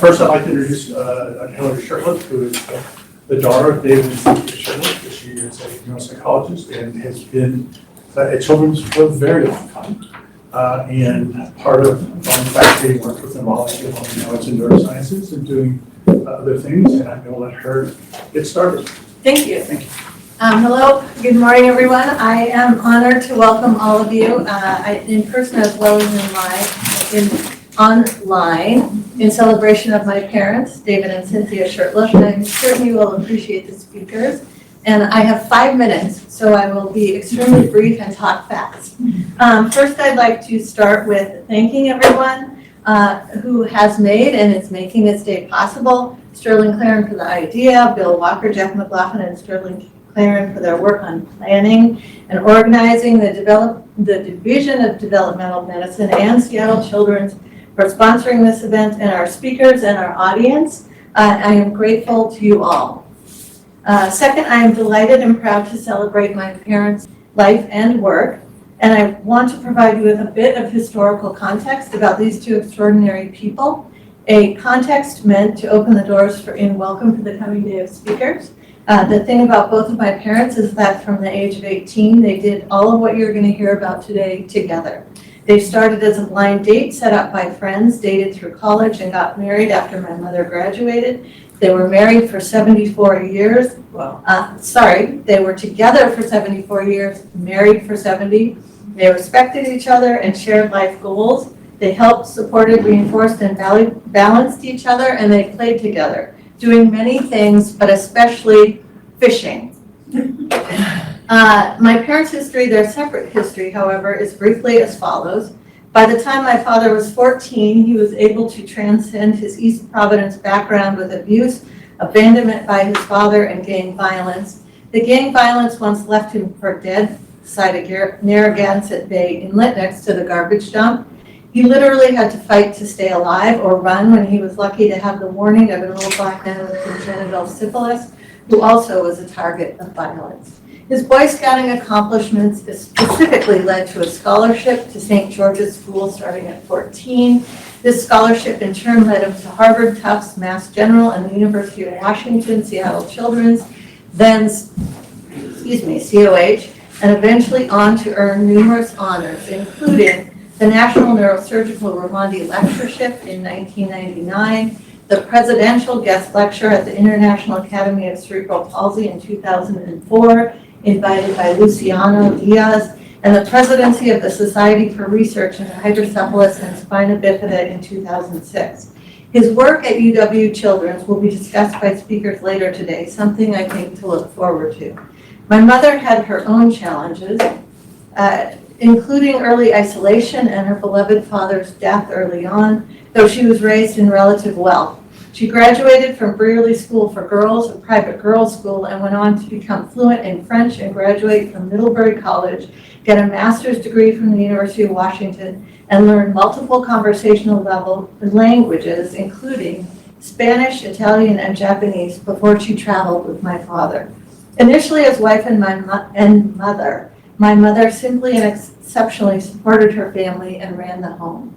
First, I'd like to introduce Hillary Shurtleff, who is the daughter of David and Cynthia Shurtleff. She is a neuropsychologist and has been at Children's for a very long time. And part of faculty work with them all now it's in neurosciences and doing other things. And I'm going to let her get started. Thank you. Thank you. Hello, good morning, everyone. I am honored to welcome all of you in person as well as online in celebration of my parents, David and Cynthia Shurtleff. And I'm certain you will appreciate the speakers. And I have 5 minutes, so I will be extremely brief and talk fast. First, I'd like to start with thanking everyone who has made and is making this day possible. Sterling Claren for the idea, Bill Walker, Jeff McLaughlin, and Sterling Claren for their work on planning and organizing, the Division of Developmental Medicine and Seattle Children's for sponsoring this event, and our speakers and our audience. I am grateful to you all. Second, I am delighted and proud to celebrate my parents' life and work, and I want to provide you with a bit of historical context about these two extraordinary people, a context meant to open the doors in welcome for the coming day of speakers. The thing about both of my parents is that from the age of 18, they did all of what you're going to hear about today together. They started as a blind date set up by friends, dated through college, and got married after my mother graduated. They were married for 74 years. They were together for 74 years, married for 70. They respected each other and shared life goals. They helped, supported, reinforced, and balanced each other, and they played together, doing many things, but especially fishing. My parents' history, their separate history, however, is briefly as follows. By the time my father was 14, he was able to transcend his East Providence background with abuse, abandonment by his father, and gang violence. The gang violence once left him for dead beside a Narragansett Bay inlet next to the garbage dump. He literally had to fight to stay alive or run when he was lucky to have the warning of an old black man with congenital syphilis, who also was a target of violence. His Boy Scouting accomplishments specifically led to a scholarship to St. George's School starting at 14. This scholarship in turn led him to Harvard, Tufts, Mass General, and the University of Washington, Seattle Children's, then COH, and eventually on to earn numerous honors, including the National Neurosurgical Raimondi Lectureship in 1999, the Presidential Guest Lecture at the International Academy of Cerebral Palsy in 2004, invited by Luciano Diaz, and the Presidency of the Society for Research into Hydrocephalus and Spina Bifida in 2006. His work at UW Children's will be discussed by speakers later today, something I think to look forward to. My mother had her own challenges, including early isolation and her beloved father's death early on, though she was raised in relative wealth. She graduated from Brearley School for Girls, a private girls' school, and went on to become fluent in French and graduate from Middlebury College, get a master's degree from the University of Washington, and learn multiple conversational level languages, including Spanish, Italian, and Japanese, before she traveled with my father. Initially as wife and mother, my mother simply and exceptionally supported her family and ran the home,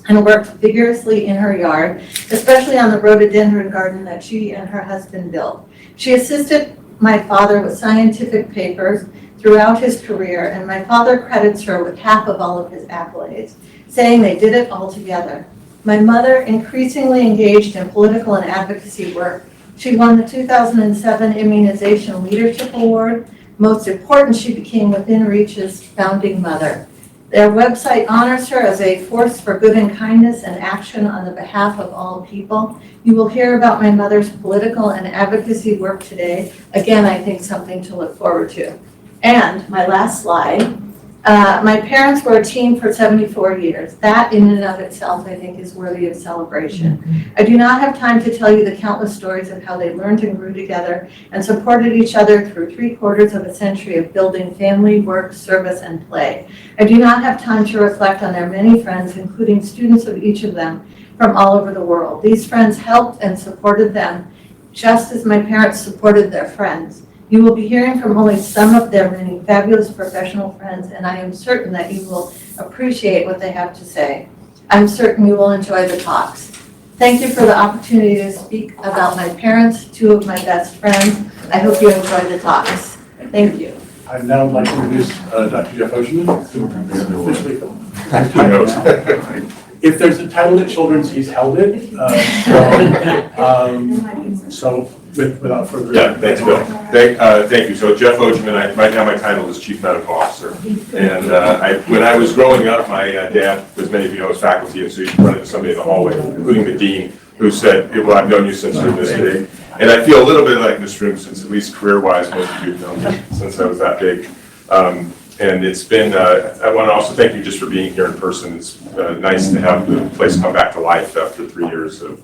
and worked vigorously in her yard, especially on the rhododendron garden that she and her husband built. She assisted my father with scientific papers throughout his career, and my father credits her with half of all of his accolades, saying they did it all together. My mother increasingly engaged in political and advocacy work. She won the 2007 Immunization Leadership Award. Most important, she became Within Reach's founding mother. Their website honors her as a force for good and kindness and action on the behalf of all people. You will hear about my mother's political and advocacy work today. Again, I think something to look forward to. And my last slide, my parents were a team for 74 years. That in and of itself, I think, is worthy of celebration. I do not have time to tell you the countless stories of how they learned and grew together and supported each other through 3/4 of a century of building family, work, service, and play. I do not have time to reflect on their many friends, including students of each of them from all over the world. These friends helped and supported them just as my parents supported their friends. You will be hearing from only some of their many fabulous professional friends, and I am certain that you will appreciate what they have to say. I'm certain you will enjoy the talks. Thank you for the opportunity to speak about my parents, two of my best friends. I hope you enjoy the talks. Thank you. I'd now like to introduce Dr. Jeff Oshman, who officially if there's a title at Children's, he's held it. So without further ado. Yeah, thanks, Bill. Thank you. So Jeff Ogeman, right now my title is Chief Medical Officer. And when I was growing up, my dad, as many of you know, was faculty, and so you run into somebody in the hallway, including the dean, who said, well, I've known you since you were this big. And I feel a little bit like this room, since at least career-wise, most of you have known me since I was that big. And it's been, I want to also thank you just for being here in person. It's nice to have the place come back to life after 3 years of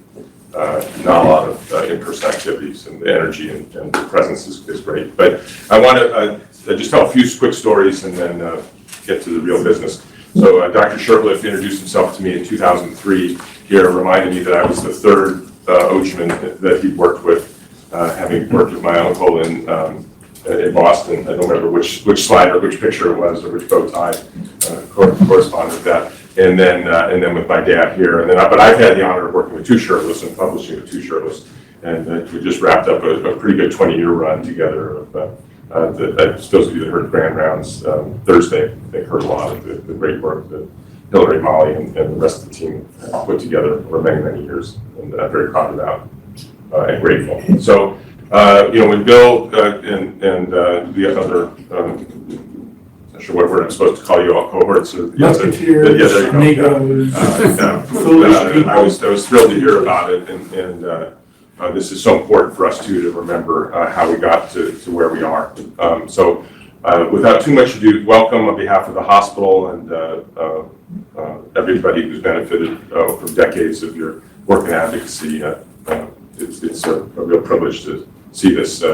not a lot of in-person activities, and the energy and the presence is great. But I want to just tell a few quick stories and then get to the real business. So Dr. Shurtleff introduced himself to me in 2003 here, reminded me that I was the third Ogeman that he worked with, having worked with my uncle in Boston. I don't remember which slide or which picture it was or which bow tie corresponded with that. And then with my dad here. And then, but I've had the honor of working with two Shurtleffs and publishing with two Shurtleffs. And we just wrapped up a pretty good 20-year run together. Those of you that heard Grand Rounds Thursday, they heard a lot of the great work that Hillary, Molly, and the rest of the team put together over many, many years. And I'm very proud of that and grateful. So, when Bill and the other, not sure what word I'm supposed to call you all, cohorts. Musketeers, amigos, I was thrilled to hear about it, and this is so important for us too to remember how we got to where we are. So without too much ado, welcome on behalf of the hospital and everybody who's benefited from decades of your work in advocacy. It's a real privilege to see this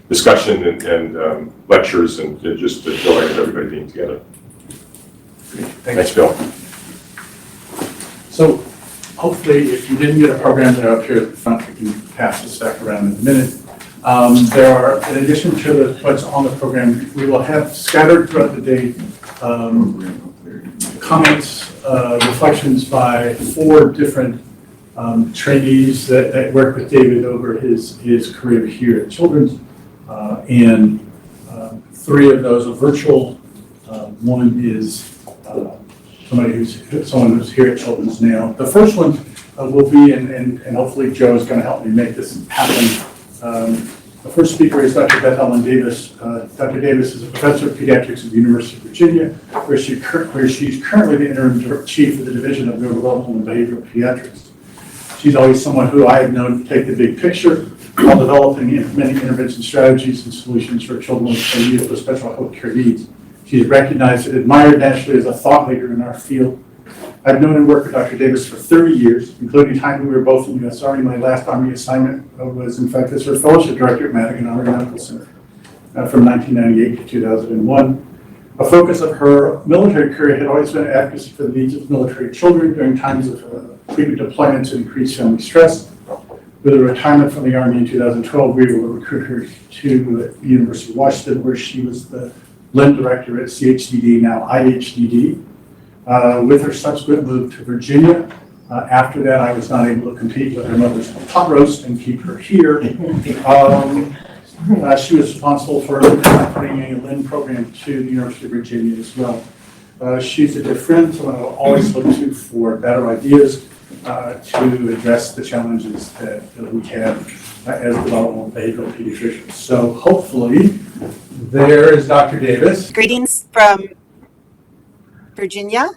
discussion and lectures and just the joy of everybody being together. Thanks, Bill. So hopefully, if you didn't get a program, they're up here at the front. We can pass this back around in a minute. There are, in addition to what's on the program, we will have scattered throughout the day comments, reflections by 4 different trainees that work with David over his career here at Children's. And 3 of those are virtual. One is someone who's here at Children's now. The first one will be, and hopefully Joe is going to help me make this happen. The first speaker is Dr. Beth Ellen Davis. Dr. Davis is a professor of pediatrics at the University of Virginia, where she's currently the interim chief of the Division of Neurodevelopmental and Behavioral Pediatrics. She's always someone who I have known to take the big picture while developing and implementing intervention strategies and solutions for children with youth with special health care needs. She's recognized and admired nationally as a thought leader in our field. I've known and worked with Dr. Davis for 30 years, including time when we were both in the U.S. Army. My last Army assignment was, in fact, as her fellowship director at Madigan Army Medical Center from 1998 to 2001. A focus of her military career had always been advocacy for the needs of military children during times of frequent deployments and increased family stress. With her retirement from the Army in 2012, we were able to recruit her to the University of Washington, where she was the LIN director at CHDD, now IHDD. With her subsequent move to Virginia, after that, I was not able to compete with her mother's pot roast and keep her here. She was responsible for bringing a LIN program to the University of Virginia as well. She's a good friend, someone I'll always look to for better ideas to address the challenges that we have as developmental behavioral pediatricians. So hopefully, there is Dr. Davis. Greetings from Virginia.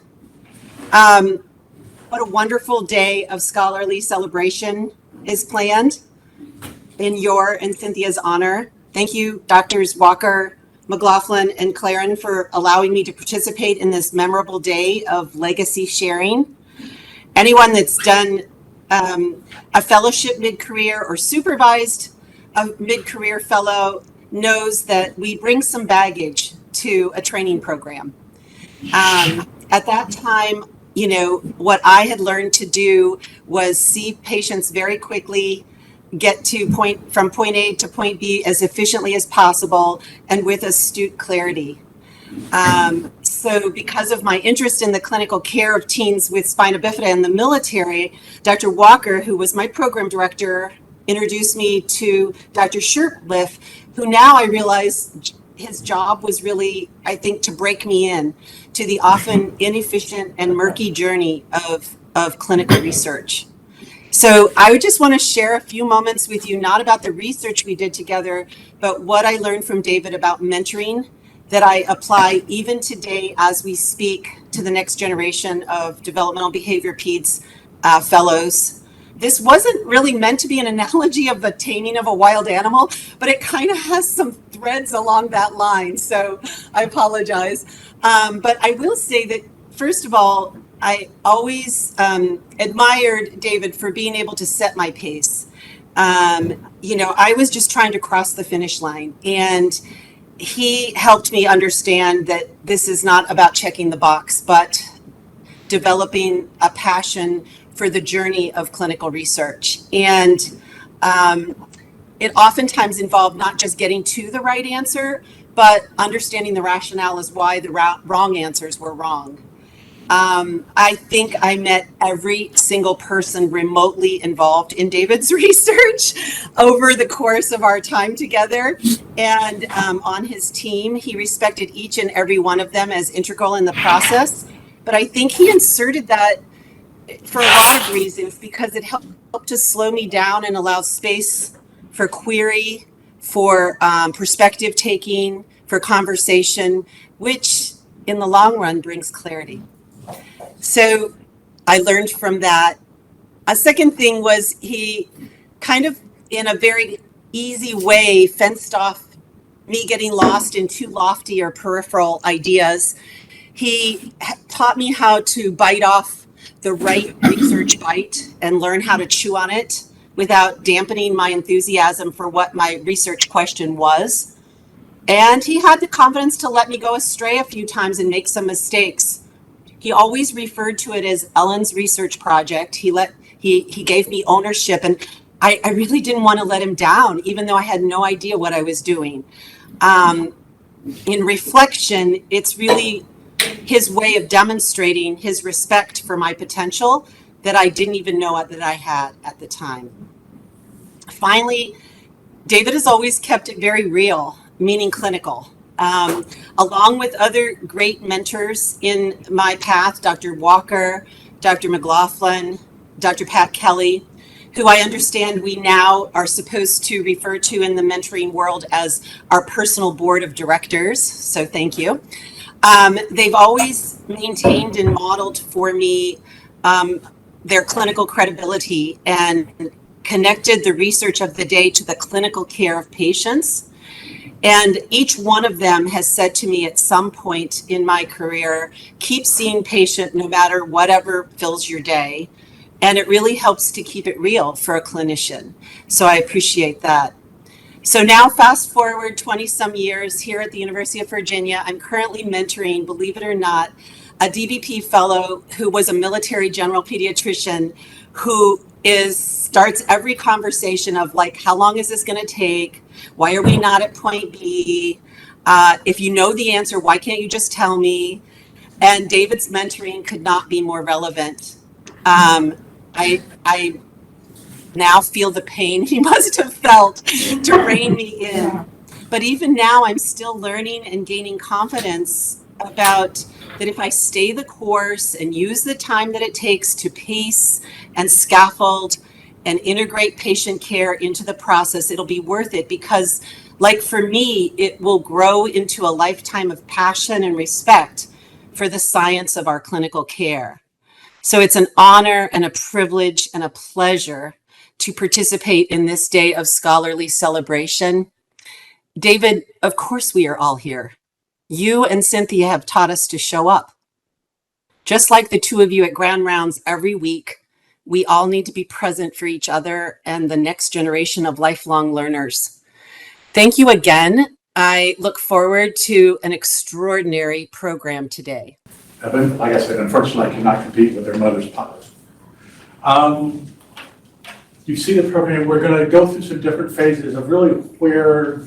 What a wonderful day of scholarly celebration is planned in your and Cynthia's honor. Thank you, Drs. Walker, McLaughlin, and Claren, for allowing me to participate in this memorable day of legacy sharing. Anyone that's done a fellowship mid-career or supervised a mid-career fellow knows that we bring some baggage to a training program. At that time, what I had learned to do was see patients very quickly, get to from point A to point B as efficiently as possible and with astute clarity. So because of my interest in the clinical care of teens with spina bifida in the military, Dr. Walker, who was my program director, introduced me to Dr. Shurtleff, who now I realize his job was really, I think, to break me in to the often inefficient and murky journey of clinical research. So I would just want to share a few moments with you, not about the research we did together, but what I learned from David about mentoring that I apply even today as we speak to the next generation of developmental behavior peds fellows. This wasn't really meant to be an analogy of the taming of a wild animal, but it kind of has some threads along that line. So I apologize. But I will say that, first of all, I always admired David for being able to set my pace. I was just trying to cross the finish line, and he helped me understand that this is not about checking the box, but developing a passion for the journey of clinical research. And it oftentimes involved not just getting to the right answer, but understanding the rationale as why the wrong answers were wrong. I think I met every single person remotely involved in David's research over the course of our time together. And on his team, he respected each and every one of them as integral in the process. But I think he inserted that for a lot of reasons, because it helped to slow me down and allow space for query, for perspective taking, for conversation, which in the long run brings clarity. So I learned from that. A second thing was he kind of, in a very easy way, fenced off me getting lost in too lofty or peripheral ideas. He taught me how to bite off the right research bite and learn how to chew on it without dampening my enthusiasm for what my research question was. And he had the confidence to let me go astray a few times and make some mistakes. He always referred to it as Ellen's research project. He gave me ownership, and I really didn't want to let him down, even though I had no idea what I was doing. In reflection, it's really his way of demonstrating his respect for my potential that I didn't even know that I had at the time. Finally, David has always kept it very real, meaning clinical. Along with other great mentors in my path, Dr. Walker, Dr. McLaughlin, Dr. Pat Kelly, who I understand we now are supposed to refer to in the mentoring world as our personal board of directors. So thank you. They've always maintained and modeled for me their clinical credibility and connected the research of the day to the clinical care of patients. And each one of them has said to me at some point in my career, keep seeing patient no matter whatever fills your day. And it really helps to keep it real for a clinician. So I appreciate that. So now fast forward 20 some years here at the University of Virginia, I'm currently mentoring, believe it or not, a DBP fellow who was a military general pediatrician who starts every conversation of like, how long is this going to take? Why are we not at point B? If you know the answer, why can't you just tell me? And David's mentoring could not be more relevant. I now feel the pain he must have felt to rein me in. But even now, I'm still learning and gaining confidence about that if I stay the course and use the time that it takes to pace and scaffold and integrate patient care into the process, it'll be worth it, because like for me, it will grow into a lifetime of passion and respect for the science of our clinical care. So it's an honor and a privilege and a pleasure to participate in this day of scholarly celebration. David, of course we are all here. You and Cynthia have taught us to show up. Just like the two of you at Grand Rounds every week, we all need to be present for each other and the next generation of lifelong learners. Thank you again. I look forward to an extraordinary program today. Evan, like I said, unfortunately, I cannot compete with their mother's pilots. You see the program, we're going to go through some different phases of really where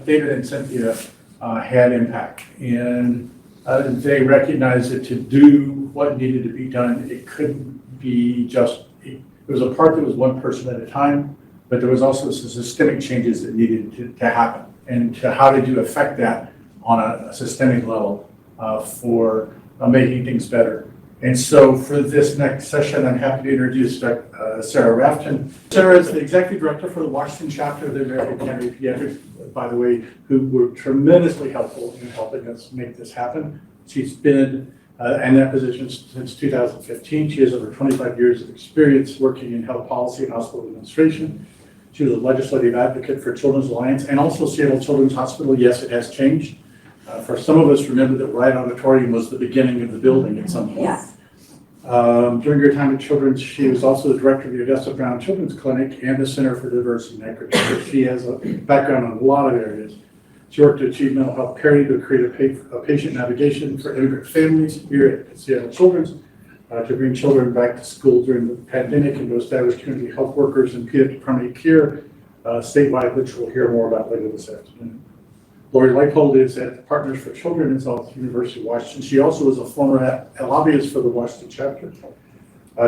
David and Cynthia had impact. And They recognized that to do what needed to be done, it couldn't be just, it was a part that was one person at a time, but there was also some systemic changes that needed to happen, and to how did you affect that on a systemic level for making things better. And so for this next session, I'm happy to introduce Sarah Rafton. Sarah is the executive director for the Washington chapter of the American Academy of Pediatrics, by the way, who were tremendously helpful in helping us make this happen. She's been in that position since 2015. She has over 25 years of experience working in health policy and hospital administration. She was a legislative advocate for Children's Alliance and also Seattle Children's Hospital. Yes, it has changed. For some of us, remember that Wright Auditorium was the beginning of the building at some point. Yes. During her time at Children's, she was also the director of the Augusta Brown Children's Clinic and the Center for Diversity and Equity. So she has a background in a lot of areas. She worked to achieve mental health parity to create a patient navigation for immigrant families here at Seattle Children's, to bring children back to school during the pandemic and to establish community health workers and pediatric primary care statewide, which we'll hear more about later this afternoon. Lori Leipold is at Partners for Children at the University of Washington. She also was a former lobbyist for the Washington chapter.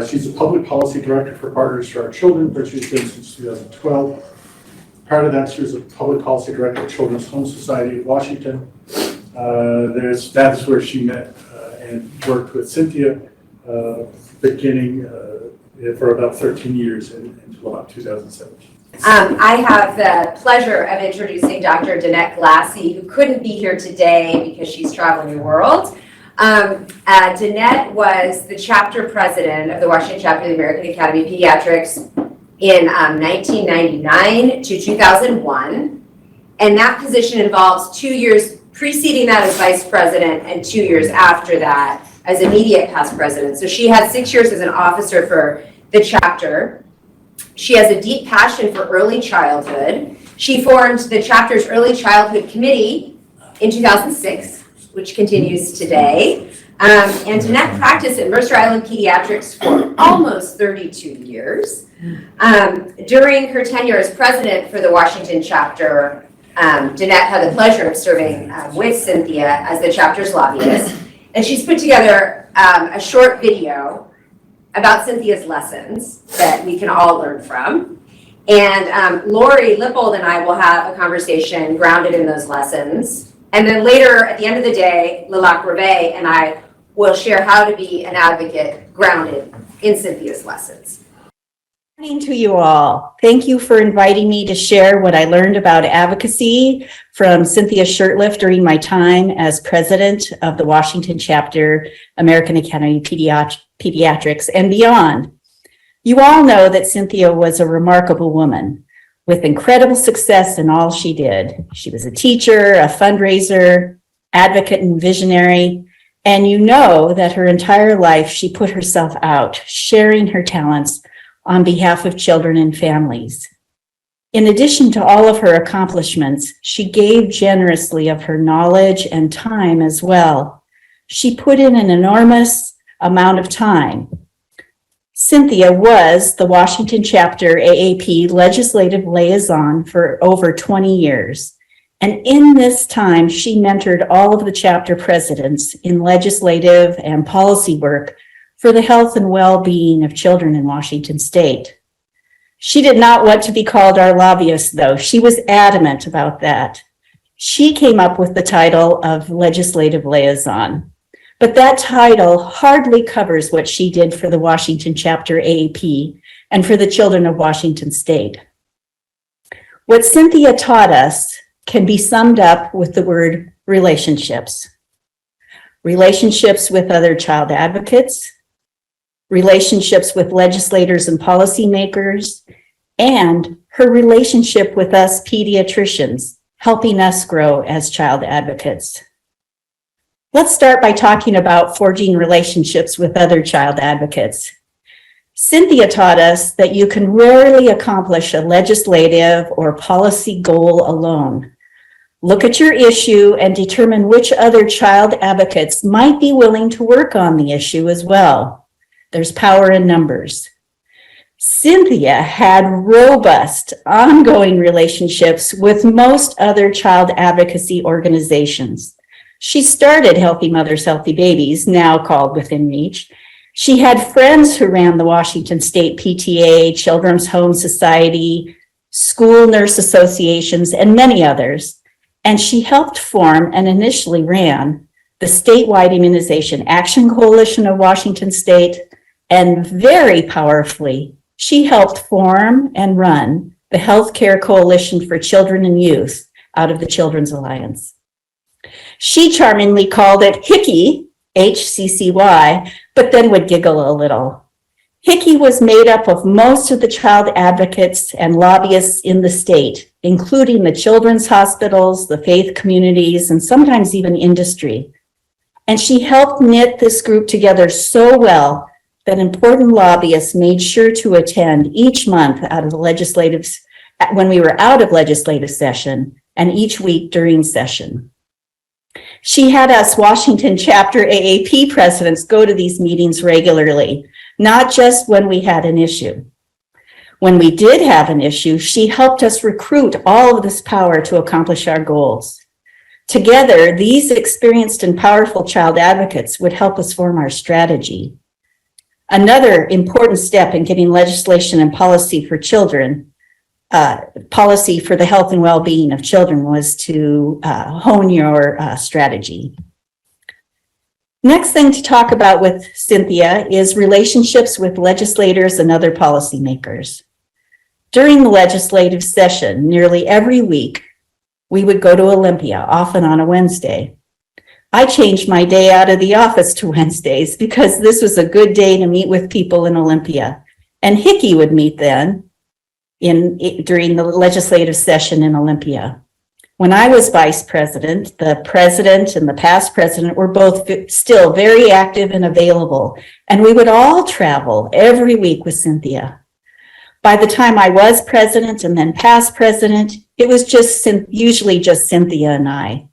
She's a public policy director for Partners for Our Children, where she's been since 2012. Prior to that, she was a public policy director at Children's Home Society of Washington. That's where she met and worked with Cynthia, beginning for about 13 years until about 2017. I have the pleasure of introducing Dr. Danette Glassy, who couldn't be here today because she's traveling the world. Danette was the chapter president of the Washington chapter of the American Academy of Pediatrics in 1999 to 2001. And that position involves 2 years preceding that as vice president and 2 years after that as immediate past president. So she had 6 years as an officer for the chapter. She has a deep passion for early childhood. She formed the chapter's early childhood committee in 2006, which continues today. And Danette practiced at Mercer Island Pediatrics for almost 32 years. During her tenure as president for the Washington chapter, Danette had the pleasure of serving with Cynthia as the chapter's lobbyist. And she's put together a short video about Cynthia's lessons that we can all learn from. And Lori Leipold and I will have a conversation grounded in those lessons. And then later, at the end of the day, Lilac Reve and I will share how to be an advocate grounded in Cynthia's lessons. Good morning to you all. Thank you for inviting me to share what I learned about advocacy from Cynthia Shurtleff during my time as president of the Washington chapter, American Academy of Pediatrics and beyond. You all know that Cynthia was a remarkable woman with incredible success in all she did. She was a teacher, a fundraiser, advocate, and visionary. And you know that her entire life she put herself out, sharing her talents on behalf of children and families. In addition to all of her accomplishments, she gave generously of her knowledge and time as well. She put in an enormous amount of time. Cynthia was the Washington chapter AAP legislative liaison for over 20 years. And in this time, she mentored all of the chapter presidents in legislative and policy work for the health and well-being of children in Washington state. She did not want to be called our lobbyist, though. She was adamant about that. She came up with the title of legislative liaison. But that title hardly covers what she did for the Washington chapter AAP and for the children of Washington state. What Cynthia taught us can be summed up with the word relationships. Relationships with other child advocates, relationships with legislators and policymakers, and her relationship with us pediatricians, helping us grow as child advocates. Let's start by talking about forging relationships with other child advocates. Cynthia taught us that you can rarely accomplish a legislative or policy goal alone. Look at your issue and determine which other child advocates might be willing to work on the issue as well. There's power in numbers. Cynthia had robust, ongoing relationships with most other child advocacy organizations. She started Healthy Mothers, Healthy Babies, now called Within Reach. She had friends who ran the Washington State PTA, Children's Home Society, school nurse associations, and many others. And she helped form and initially ran the statewide Immunization Action Coalition of Washington State. And very powerfully, she helped form and run the Healthcare Coalition for Children and Youth out of the Children's Alliance. She charmingly called it HICCY, HCCY, but then would giggle a little. HICCY was made up of most of the child advocates and lobbyists in the state, including the children's hospitals, the faith communities, and sometimes even industry. And she helped knit this group together so well that important lobbyists made sure to attend each month out of the when we were out of legislative session and each week during session. She had us Washington chapter AAP presidents go to these meetings regularly, not just when we had an issue. When we did have an issue, she helped us recruit all of this power to accomplish our goals. Together, these experienced and powerful child advocates would help us form our strategy. Another important step in getting legislation and policy for children, policy for the health and well-being of children, was to hone your strategy. Next thing to talk about with Cynthia is relationships with legislators and other policymakers. During the legislative session, nearly every week, we would go to Olympia, often on a Wednesday. I changed my day out of the office to Wednesdays because this was a good day to meet with people in Olympia. And HICCY would meet then during the legislative session in Olympia. When I was vice president, the president and the past president were both still very active and available, and we would all travel every week with Cynthia. By the time I was president and then past president, it was usually just Cynthia and I.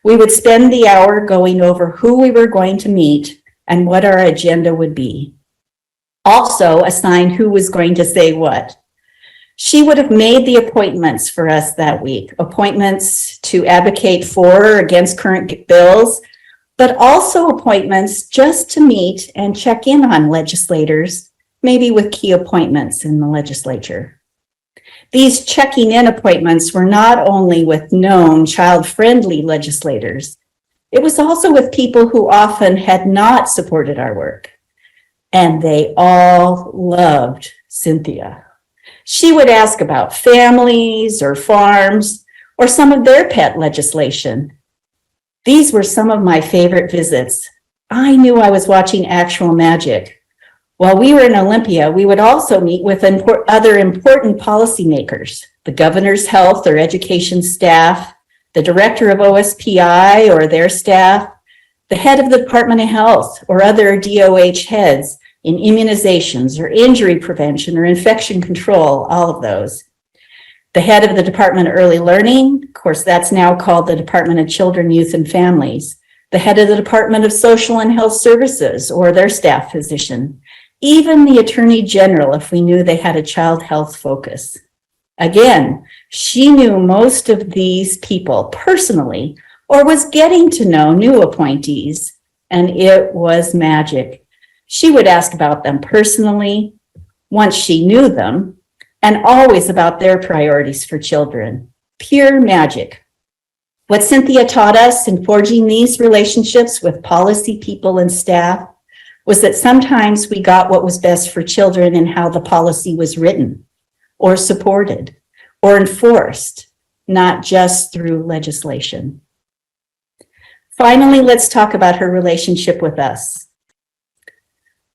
We would spend the hour going over who we were going to meet and what our agenda would be. Also assign who was going to say what. She would have made the appointments for us that week, appointments to advocate for or against current bills, but also appointments just to meet and check in on legislators, maybe with key appointments in the legislature. These checking in appointments were not only with known child-friendly legislators, it was also with people who often had not supported our work. And they all loved Cynthia. She would ask about families or farms or some of their pet legislation. These were some of my favorite visits. I knew I was watching actual magic. While we were in Olympia, we would also meet with other important policymakers, the governor's health or education staff, the director of OSPI or their staff, the head of the Department of Health or other DOH heads in immunizations or injury prevention or infection control, all of those. The head of the Department of Early Learning, of course, that's now called the Department of Children, Youth, and Families. The head of the Department of Social and Health Services or their staff physician. Even the Attorney General, if we knew they had a child health focus. Again, she knew most of these people personally or was getting to know new appointees, and it was magic. She would ask about them personally, once she knew them, and always about their priorities for children. Pure magic. What Cynthia taught us in forging these relationships with policy people and staff was that sometimes we got what was best for children in how the policy was written, or supported, or enforced, not just through legislation. Finally, let's talk about her relationship with us.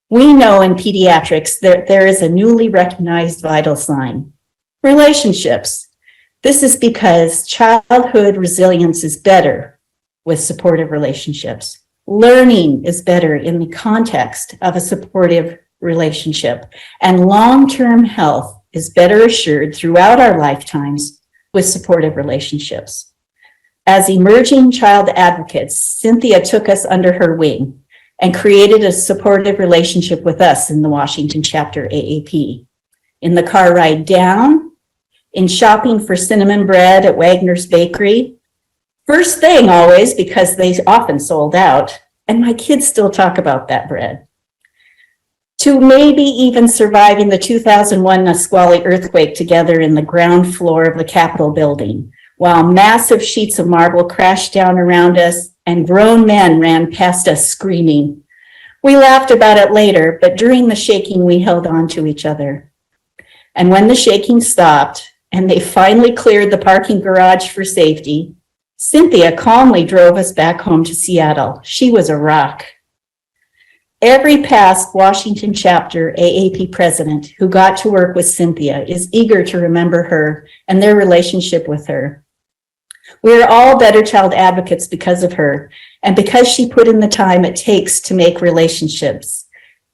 We know in pediatrics that there is a newly recognized vital sign: relationships. This is because childhood resilience is better with supportive relationships. Learning is better in the context of a supportive relationship, and long-term health is better assured throughout our lifetimes with supportive relationships. As emerging child advocates, Cynthia took us under her wing and created a supportive relationship with us in the Washington chapter AAP. In the car ride down, in shopping for cinnamon bread at Wagner's Bakery, First thing always, because they often sold out, and my kids still talk about that bread. To maybe even surviving the 2001 Nisqually earthquake together in the ground floor of the Capitol building, while massive sheets of marble crashed down around us and grown men ran past us screaming. We laughed about it later, but during the shaking, we held on to each other. And when the shaking stopped and they finally cleared the parking garage for safety, Cynthia calmly drove us back home to Seattle. She was a rock. Every past Washington chapter AAP president who got to work with Cynthia is eager to remember her and their relationship with her. We are all better child advocates because of her and because she put in the time it takes to make relationships.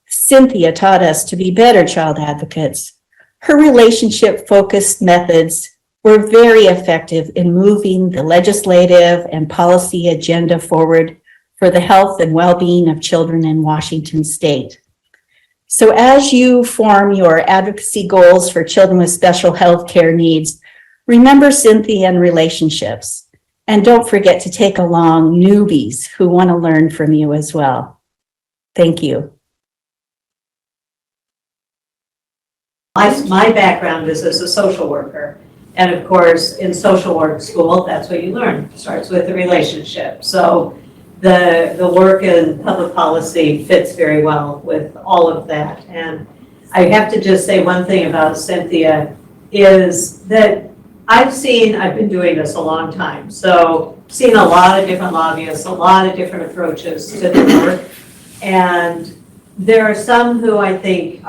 Cynthia taught us to be better child advocates. Her relationship-focused methods were very effective in moving the legislative and policy agenda forward for the health and well-being of children in Washington state. So as you form your advocacy goals for children with special health care needs, remember Cynthia and relationships. And don't forget to take along newbies who want to learn from you as well. Thank you. My background is as a social worker. And of course, in social work school, that's what you learn. It starts with the relationship. So the work in public policy fits very well with all of that. And I have to just say one thing about Cynthia is that I've been doing this a long time. So seen a lot of different lobbyists, a lot of different approaches to the work. And there are some who I think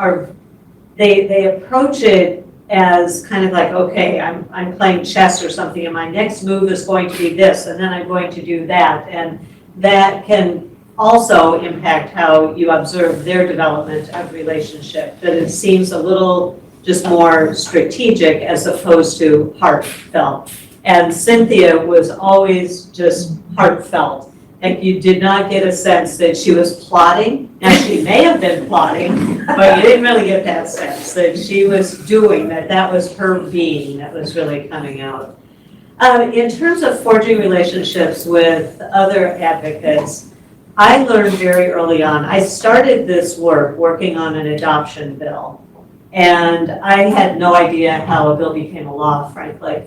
they approach it as kind of like, okay, I'm playing chess or something, and my next move is going to be this, and then I'm going to do that. And that can also impact how you observe their development of relationship, that it seems a little just more strategic as opposed to heartfelt. And Cynthia was always just heartfelt. And you did not get a sense that she was plotting. Now, she may have been plotting, but you didn't really get that sense that she was doing, that was her being that was really coming out. In terms of forging relationships with other advocates, I learned very early on. I started this work working on an adoption bill. And I had no idea how a bill became a law, frankly,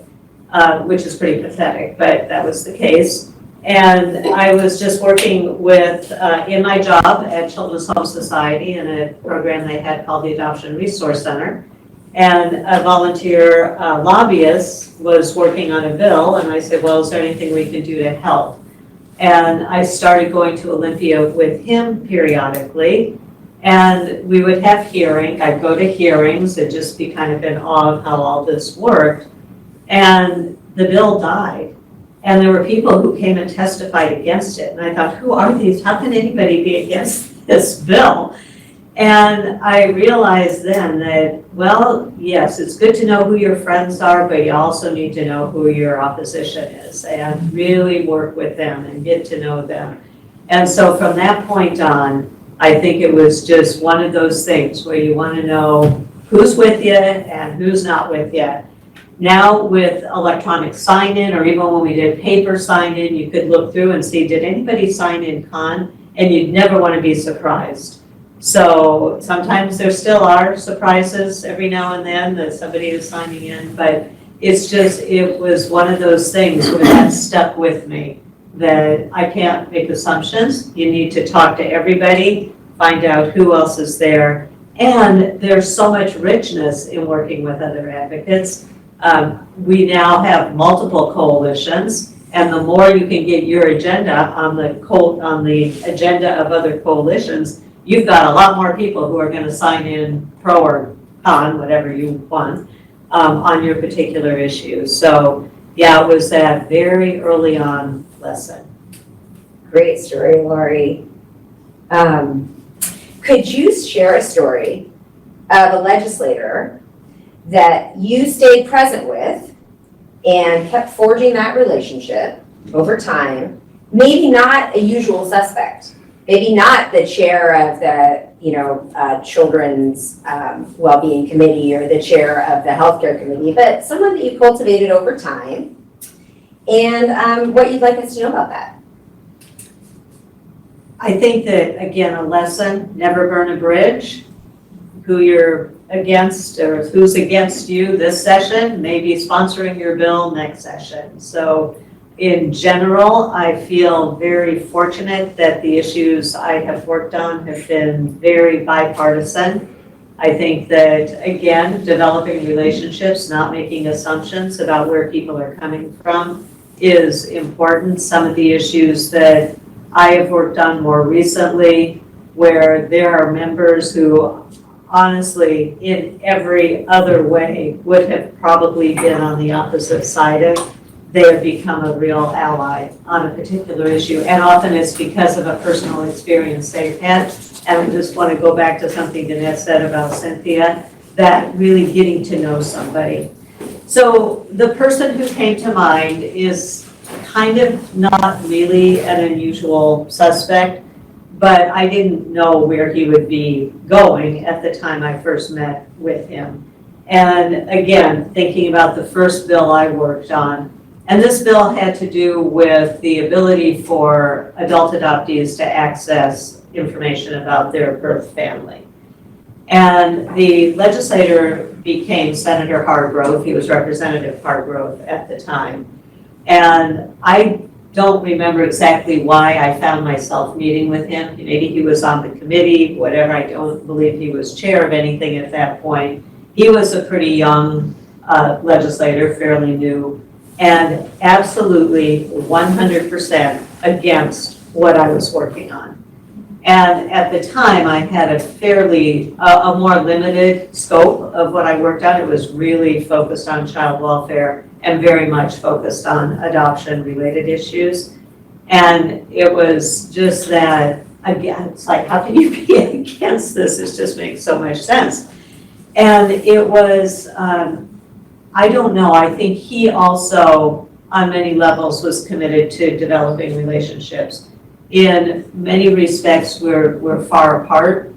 which is pretty pathetic, but that was the case. And I was just working with, in my job at Children's Home Society in a program they had called the Adoption Resource Center. And a volunteer lobbyist was working on a bill, and I said, well, is there anything we can do to help? And I started going to Olympia with him periodically, and we would have hearings. I'd go to hearings and just be kind of in awe of how all this worked. And the bill died. And there were people who came and testified against it. And I thought, who are these? How can anybody be against this bill? And I realized then that, well, yes, it's good to know who your friends are, but you also need to know who your opposition is and really work with them and get to know them. And so from that point on, I think it was just one of those things where you want to know who's with you and who's not with you. Now with electronic sign-in, or even when we did paper sign-in, you could look through and see, did anybody sign in con? And you'd never want to be surprised. So sometimes there still are surprises every now and then that somebody is signing in, but it was one of those things where that stuck with me, that I can't make assumptions. You need to talk to everybody, find out who else is there. And there's so much richness in working with other advocates. We now have multiple coalitions, and the more you can get your agenda on the agenda of other coalitions, you've got a lot more people who are going to sign in pro or con, whatever you want, on your particular issue. So yeah, it was that very early on lesson. Great story, Lori. Could you share a story of a legislator that you stayed present with and kept forging that relationship over time? Maybe not a usual suspect, maybe not the chair of the children's well-being committee or the chair of the healthcare committee, but someone that you cultivated over time. and what you'd like us to know about that. I think that, again, a lesson, never burn a bridge. Who you're against or who's against you this session may be sponsoring your bill next session. So in general, I feel very fortunate that the issues I have worked on have been very bipartisan. I think that, again, developing relationships, not making assumptions about where people are coming from is important. Some of the issues that I have worked on more recently, where there are members who honestly, in every other way, would have probably been on the opposite side of, they have become a real ally on a particular issue. And often it's because of a personal experience they've had. And I just want to go back to something Danette said about Cynthia, that really getting to know somebody. So the person who came to mind is kind of not really an unusual suspect, but I didn't know where he would be going at the time I first met with him. And again, thinking about the first bill I worked on, and this bill had to do with the ability for adult adoptees to access information about their birth family. And the legislator became Senator Hargrove. He was Representative Hargrove at the time. And I don't remember exactly why I found myself meeting with him. Maybe he was on the committee, whatever. I don't believe he was chair of anything at that point. He was a pretty young legislator, fairly new, and absolutely 100% against what I was working on. And at the time, I had a fairly, a more limited scope of what I worked on. It was really focused on child welfare and very much focused on adoption-related issues. And it was just that, again, it's like, how can you be against this? It just makes so much sense. And it was, I don't know, I think he also, on many levels, was committed to developing relationships. In many respects, we're far apart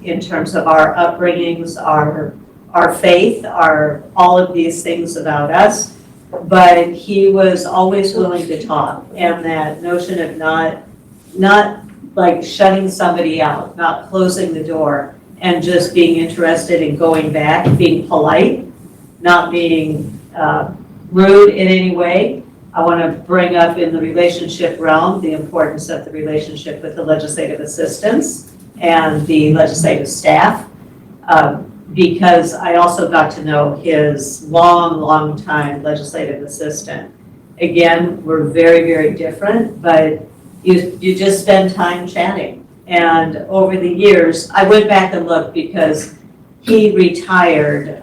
in terms of our upbringings, our faith, all of these things about us, but he was always willing to talk. And that notion of not like shutting somebody out, not closing the door, and just being interested in going back, being polite, not being rude in any way. I want to bring up in the relationship realm the importance of the relationship with the legislative assistants and the legislative staff, because I also got to know his long time legislative assistant. Again, we're very, very different, but you just spend time chatting. And over the years, I went back and looked because he retired,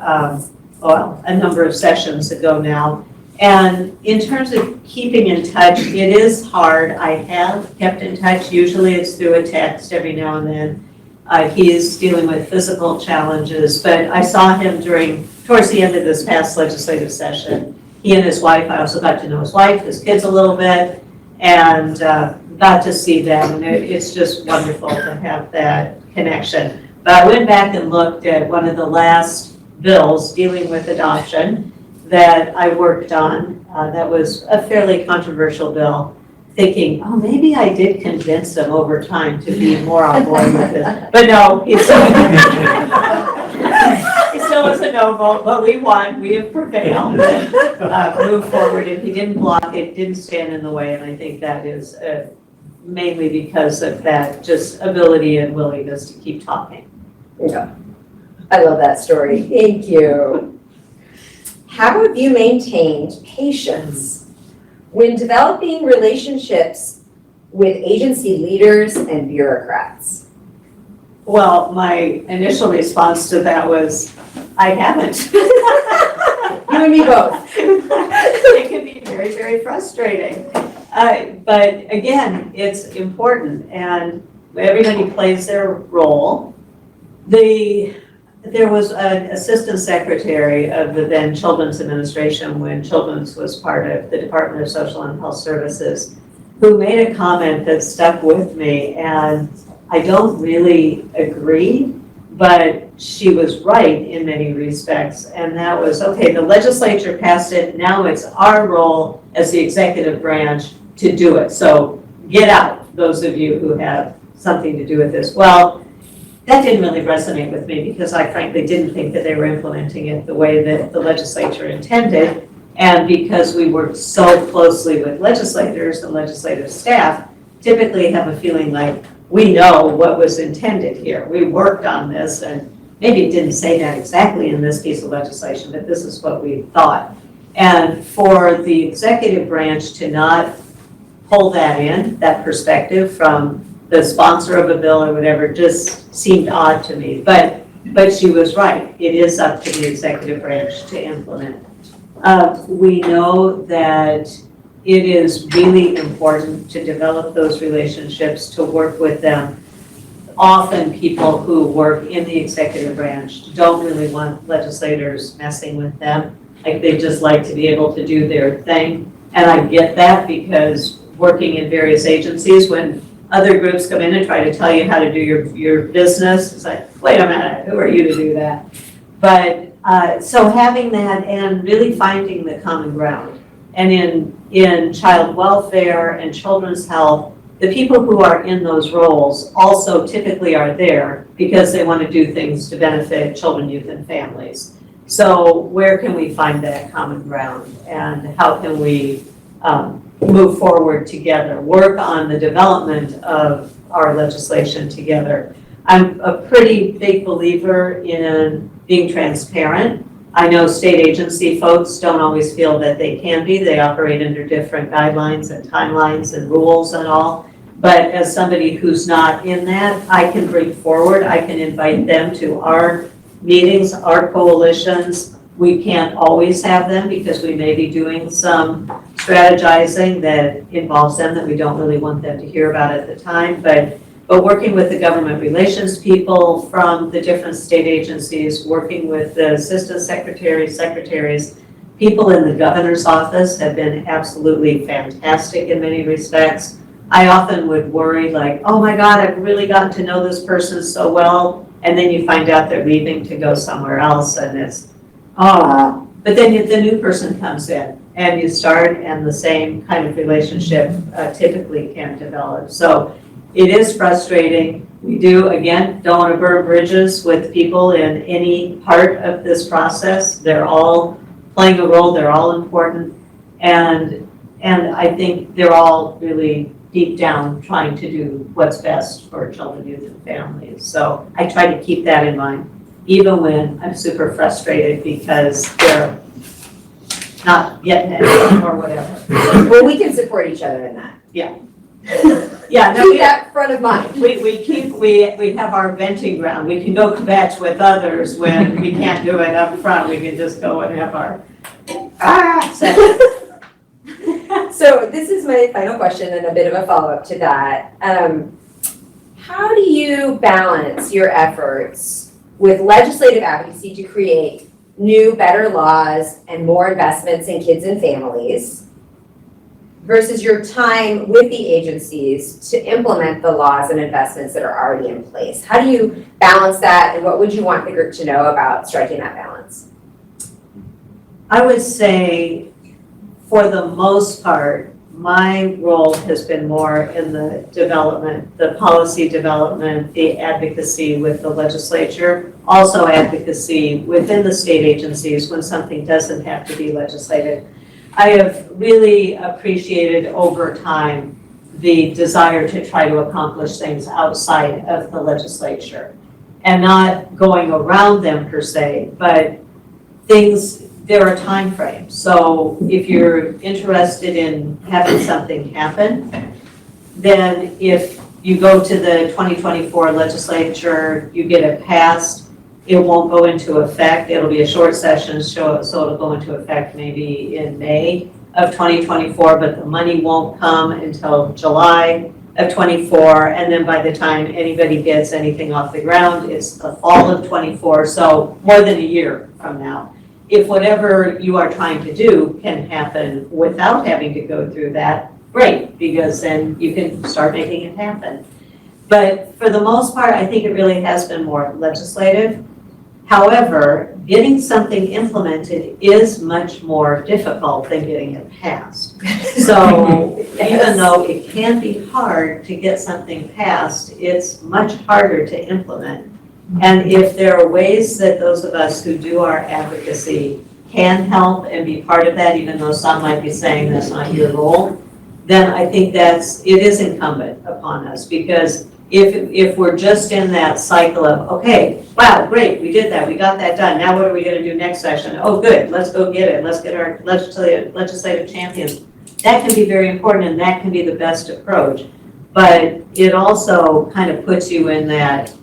a number of sessions ago now. And in terms of keeping in touch, it is hard. I have kept in touch. Usually it's through a text every now and then. He is dealing with physical challenges, but I saw him towards the end of this past legislative session. He and his wife, I also got to know his wife, his kids a little bit, and got to see them. And it's just wonderful to have that connection. But I went back and looked at one of the last bills dealing with adoption that I worked on. That was a fairly controversial bill, thinking, oh, maybe I did convince him over time to be more on board with it. But no, he still was a no vote, but we won. We have prevailed. Moved forward, and he didn't block it, didn't stand in the way, and I think that is mainly because of that just ability and willingness to keep talking. Yeah, I love that story. Thank you. How have you maintained patience when developing relationships with agency leaders and bureaucrats? Well, my initial response to that was, I haven't. You and me both. It can be very, very frustrating. But again, it's important, and everybody plays their role. There was an assistant secretary of the then Children's Administration when Children's was part of the Department of Social and Health Services, who made a comment that stuck with me, and I don't really agree, but she was right in many respects, and that was, okay, the legislature passed it, now it's our role as the executive branch to do it. So get out, those of you who have something to do with this. Well, that didn't really resonate with me because I frankly didn't think that they were implementing it the way that the legislature intended. And because we work so closely with legislators and legislative staff, typically have a feeling like we know what was intended here. We worked on this, and maybe it didn't say that exactly in this piece of legislation, but this is what we thought. And for the executive branch to not pull that in, that perspective from the sponsor of a bill or whatever, just seemed odd to me. But she was right. It is up to the executive branch to implement. We know that it is really important to develop those relationships, to work with them. Often people who work in the executive branch don't really want legislators messing with them. Like they just like to be able to do their thing. And I get that because working in various agencies, when other groups come in and try to tell you how to do your business, it's like, wait a minute, who are you to do that? But so having that and really finding the common ground. And in child welfare and children's health, the people who are in those roles also typically are there because they want to do things to benefit children, youth, and families. So where can we find that common ground, and how can we move forward together, work on the development of our legislation together? I'm a pretty big believer in being transparent. I know state agency folks don't always feel that they can be. They operate under different guidelines and timelines and rules and all. But as somebody who's not in that, I can bring forward, I can invite them to our meetings, our coalitions. We can't always have them because we may be doing some strategizing that involves them that we don't really want them to hear about at the time. But working with the government relations people from the different state agencies, working with the assistant secretaries, people in the governor's office have been absolutely fantastic in many respects. I often would worry like, oh my God, I've really gotten to know this person so well. And then you find out they're leaving to go somewhere else, and it's, oh, but then the new person comes in and you start, and the same kind of relationship typically can develop. So it is frustrating. We do, again, don't want to burn bridges with people in any part of this process. They're all playing a role, they're all important, and I think they're all really deep down trying to do what's best for children, youth, and families. So I try to keep that in mind, even when I'm super frustrated because they're not getting it or whatever. Well, we can support each other in that. Yeah, no, Keep that front of mind. we have our venting ground. We can go kvetch with others when we can't do it up front. We can just go and have our session. So this is my final question and a bit of a follow-up to that. How do you balance your efforts with legislative advocacy to create new, better laws and more investments in kids and families versus your time with the agencies to implement the laws and investments that are already in place? How do you balance that, and what would you want the group to know about striking that balance? I would say, for the most part, my role has been more in the development, the policy development, the advocacy with the legislature, also advocacy within the state agencies when something doesn't have to be legislated. I have really appreciated over time the desire to try to accomplish things outside of the legislature and not going around them per se, but things. There are time frames. So if you're interested in having something happen, then if you go to the 2024 legislature, you get it passed, it won't go into effect. It'll be a short session, so it'll go into effect maybe in May of 2024, but the money won't come until July of 24. And then by the time anybody gets anything off the ground, it's the fall of 24. So more than a year from now. If whatever you are trying to do can happen without having to go through that, great, because then you can start making it happen. But for the most part, I think it really has been more legislative. However, getting something implemented is much more difficult than getting it passed. So even though it can be hard to get something passed, it's much harder to implement. And if there are ways that those of us who do our advocacy can help and be part of that, even though some might be saying that's not your role, then I think it is incumbent upon us, because if we're just in that cycle of, okay, wow, great, we did that, we got that done, now what are we gonna do next session? Oh, good, let's go get it, let's get our legislative champions. That can be very important, and that can be the best approach. But it also kind of puts you in that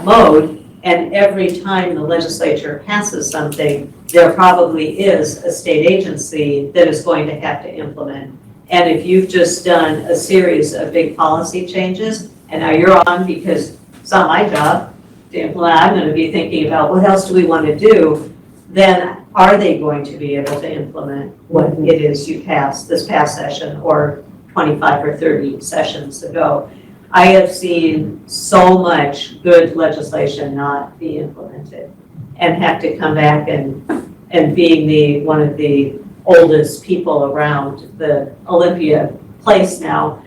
mode, and every time the legislature passes something, there probably is a state agency that is going to have to implement. And if you've just done a series of big policy changes, and now you're on, because it's not my job to implement, I'm going to be thinking about what else do we want to do, then are they going to be able to implement what it is you passed this past session or 25 or 30 sessions ago? I have seen so much good legislation not be implemented and have to come back and being one of the oldest people around the Olympia place now,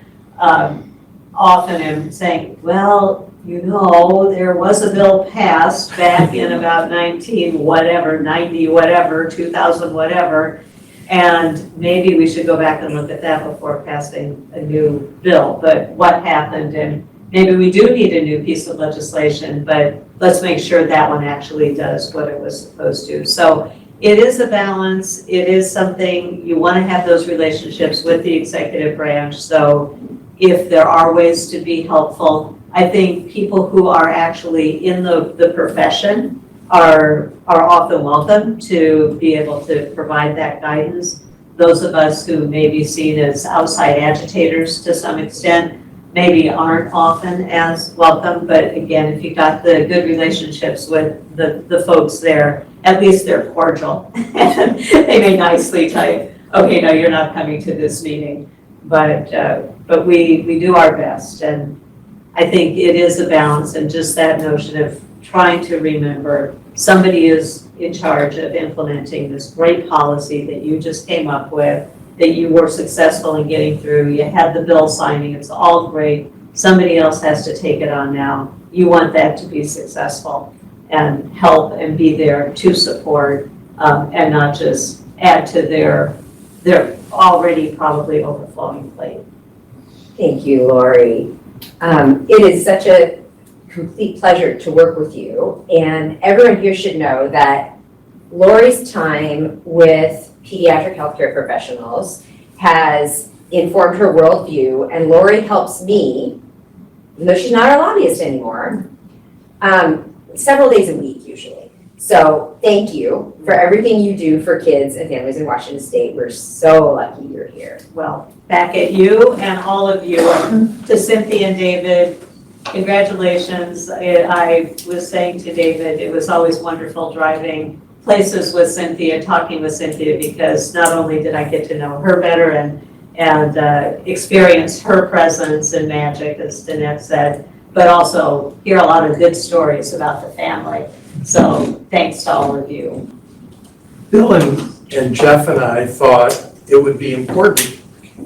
often am saying, well, you know, there was a bill passed back in about 90 whatever, 2000 whatever, and maybe we should go back and look at that before passing a new bill. But what happened, and maybe we do need a new piece of legislation, but let's make sure that one actually does what it was supposed to. So it is a balance. It is something, you want to have those relationships with the executive branch. So if there are ways to be helpful, I think people who are actually in the profession are often welcome to be able to provide that guidance. Those of us who may be seen as outside agitators to some extent maybe aren't often as welcome, but again, if you've got the good relationships with the folks there, at least they're cordial. And they may nicely tell you, okay, no, you're not coming to this meeting. But we do our best, and I think it is a balance, and just that notion of trying to remember somebody is in charge of implementing this great policy that you just came up with, that you were successful in getting through. You had the bill signing, it's all great. Somebody else has to take it on now. You want that to be successful and help and be there to support and not just add to their already probably overflowing plate. Thank you, Lori. It is such a complete pleasure to work with you, and everyone here should know that Lori's time with pediatric healthcare professionals has informed her worldview, and Lori helps me, even though she's not our lobbyist anymore, several days a week usually. So thank you for everything you do for kids and families in Washington State. We're so lucky you're here. Well, back at you and all of you, to Cynthia and David, congratulations. I was saying to David, it was always wonderful driving places with Cynthia, talking with Cynthia, because not only did I get to know her better and experience her presence and magic, as Danette said, but also hear a lot of good stories about the family. So thanks to all of you. Bill and Jeff and I thought it would be important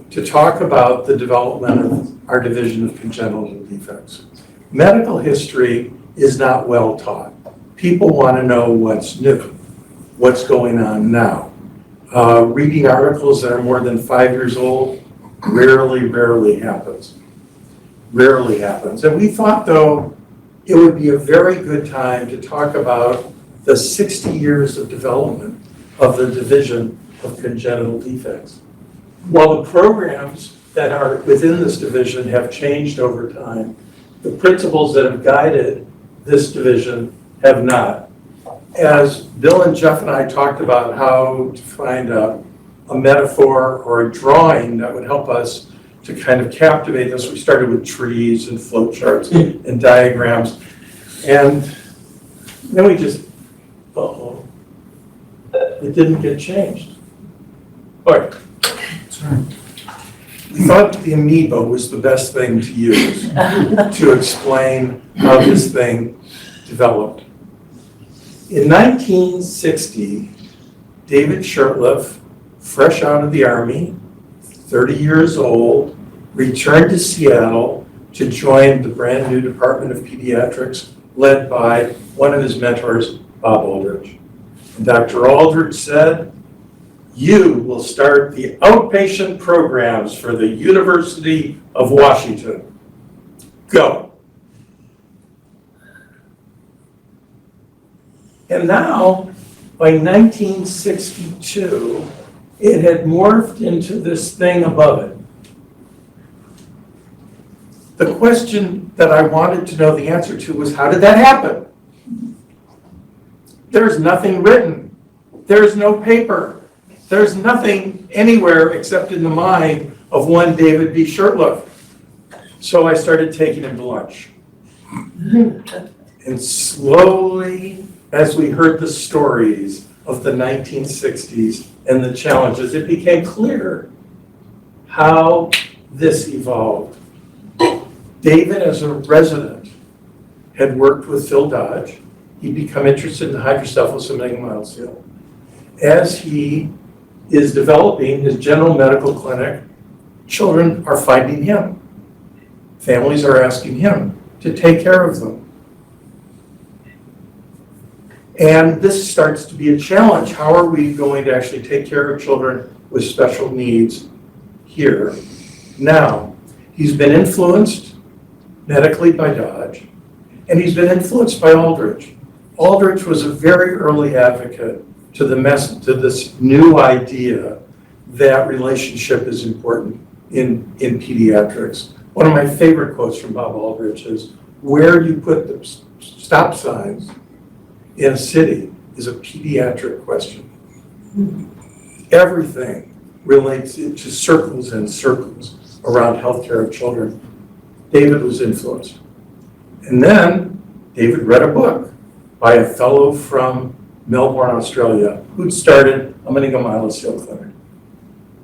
to talk about the development of our Division of Congenital Defects. Medical history is not well taught. People want to know what's new, what's going on now. Reading articles that are more than 5 years old rarely happens. Rarely happens. And we thought, though, it would be a very good time to talk about the 60 years of development of the Division of Congenital Defects. While the programs that are within this division have changed over time, the principles that have guided this division have not. As Bill and Jeff and I talked about how to find a metaphor or a drawing that would help us to kind of captivate this, we started with trees and flow charts and diagrams. And then we just, it didn't get changed. But we thought the amoeba was the best thing to use to explain how this thing developed. In 1960, David Shurtleff, fresh out of the Army, 30 years old, returned to Seattle to join the brand new Department of Pediatrics led by one of his mentors, Bob Aldrich. And Dr. Aldrich said, "You will start the outpatient programs for the University of Washington. Go." And now, by 1962, it had morphed into this thing above it. The question that I wanted to know the answer to was, how did that happen? There's nothing written. There's no paper. There's nothing anywhere except in the mind of one David B. Shurtleff. So I started taking him to lunch. And slowly, as we heard the stories of the 1960s and the challenges, it became clear how this evolved. David, as a resident, had worked with Phil Dodge. He'd become interested in hydrocephalus and megamonocele. As he is developing his general medical clinic, children are finding him. Families are asking him to take care of them. And this starts to be a challenge. How are we going to actually take care of children with special needs here? Now, he's been influenced medically by Dodge, and he's been influenced by Aldrich. Aldrich was a very early advocate to this new idea that relationship is important in pediatrics. One of my favorite quotes from Bob Aldrich is, "Where you put the stop signs in a city is a pediatric question." Everything relates into circles and circles around healthcare of children. David was influenced. And then David read a book by a fellow from Melbourne, Australia, who'd started a meningomyelocele clinic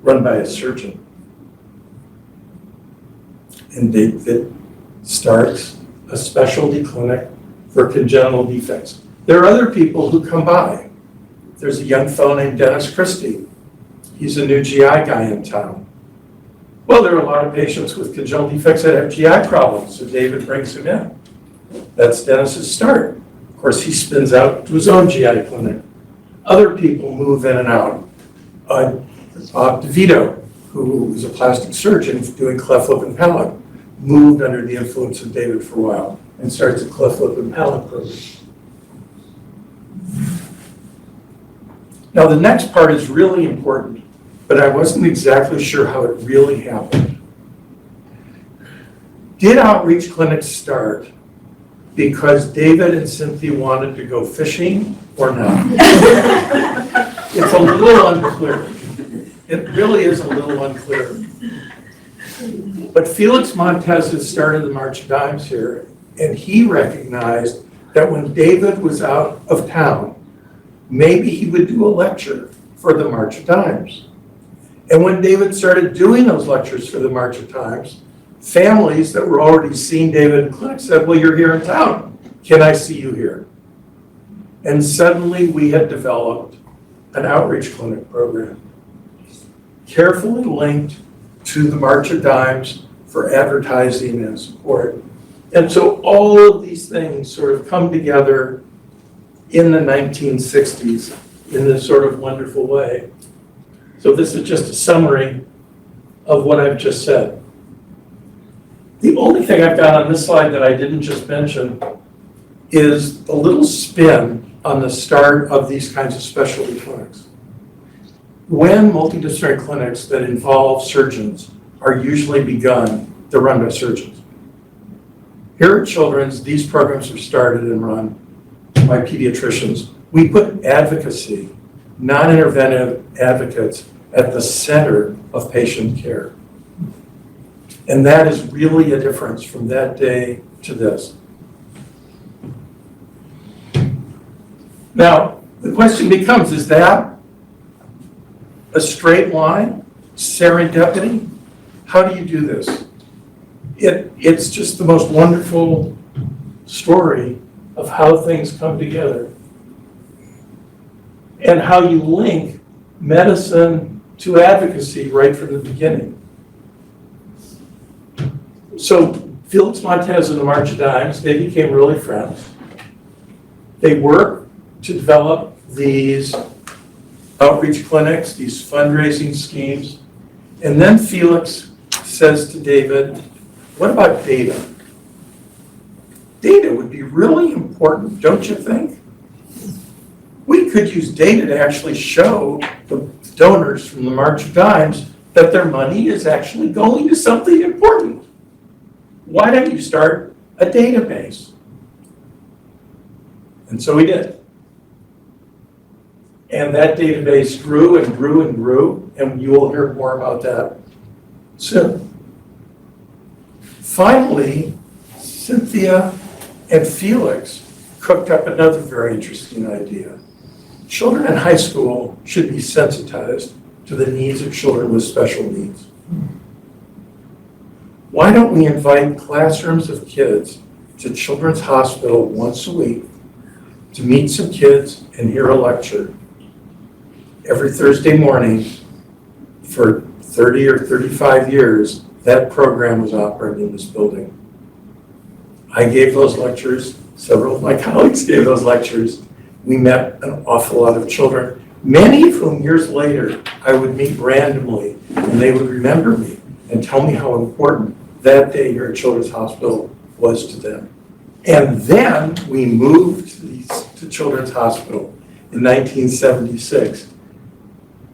run by a surgeon. And David starts a specialty clinic for congenital defects. There are other people who come by. There's a young fellow named Dennis Christie. He's a new GI guy in town. Well, there are a lot of patients with congenital defects that have GI problems, so David brings him in. That's Dennis's start. Of course, he spins out to his own GI clinic. Other people move in and out. Bob DeVito, who is a plastic surgeon doing cleft lip and palate, moved under the influence of David for a while and starts a cleft lip and palate program. Now, the next part is really important, but I wasn't exactly sure how it really happened. Did outreach clinics start because David and Cynthia wanted to go fishing or not? It's a little unclear. It really is a little unclear. But Felix Montez has started the March of Dimes here, and he recognized that when David was out of town, maybe he would do a lecture for the March of Dimes. And when David started doing those lectures for the March of Dimes, families that were already seeing David in clinic said, "Well, you're here in town. Can I see you here?" And suddenly we had developed an outreach clinic program, carefully linked to the March of Dimes for advertising and support. And so all of these things sort of come together in the 1960s in this sort of wonderful way. So this is just a summary of what I've just said. The only thing I've got on this slide that I didn't just mention is a little spin on the start of these kinds of specialty clinics. When multidisciplinary clinics that involve surgeons are usually begun, they're run by surgeons. Here at Children's, these programs are started and run by pediatricians. We put advocacy, non-interventive advocates, at the center of patient care. And that is really a difference from that day to this. Now, the question becomes, is that a straight line? Serendipity? How do you do this? It's just the most wonderful story of how things come together. and how you link medicine to advocacy right from the beginning. So Felix Montez and the March of Dimes, they became really friends. They worked to develop these outreach clinics, these fundraising schemes. And then Felix says to David, what about data? Data would be really important, don't you think? We could use data to actually show the donors from the March of Dimes that their money is actually going to something important. Why don't you start a database? And so we did. And that database grew and grew and grew, and you will hear more about that soon. Finally, Cynthia and Felix cooked up another very interesting idea. Children in high school should be sensitized to the needs of children with special needs. Why don't we invite classrooms of kids to Children's Hospital once a week to meet some kids and hear a lecture? Every Thursday morning for 30 or 35 years, that program was operating in this building. I gave those lectures, several of my colleagues gave those lectures. We met an awful lot of children, many of whom years later I would meet randomly, and they would remember me and tell me how important that day here at Children's Hospital was to them. And then we moved to Children's Hospital in 1976.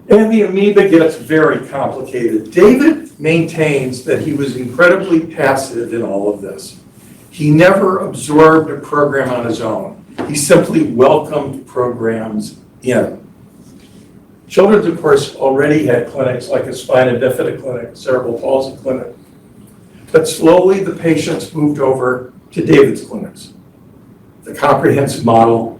And the amoeba gets very complicated. David maintains that he was incredibly passive in all of this. He never absorbed a program on his own. He simply welcomed programs in. Children's, of course, already had clinics like a spina bifida clinic, cerebral palsy clinic. But slowly the patients moved over to David's clinics. The comprehensive model,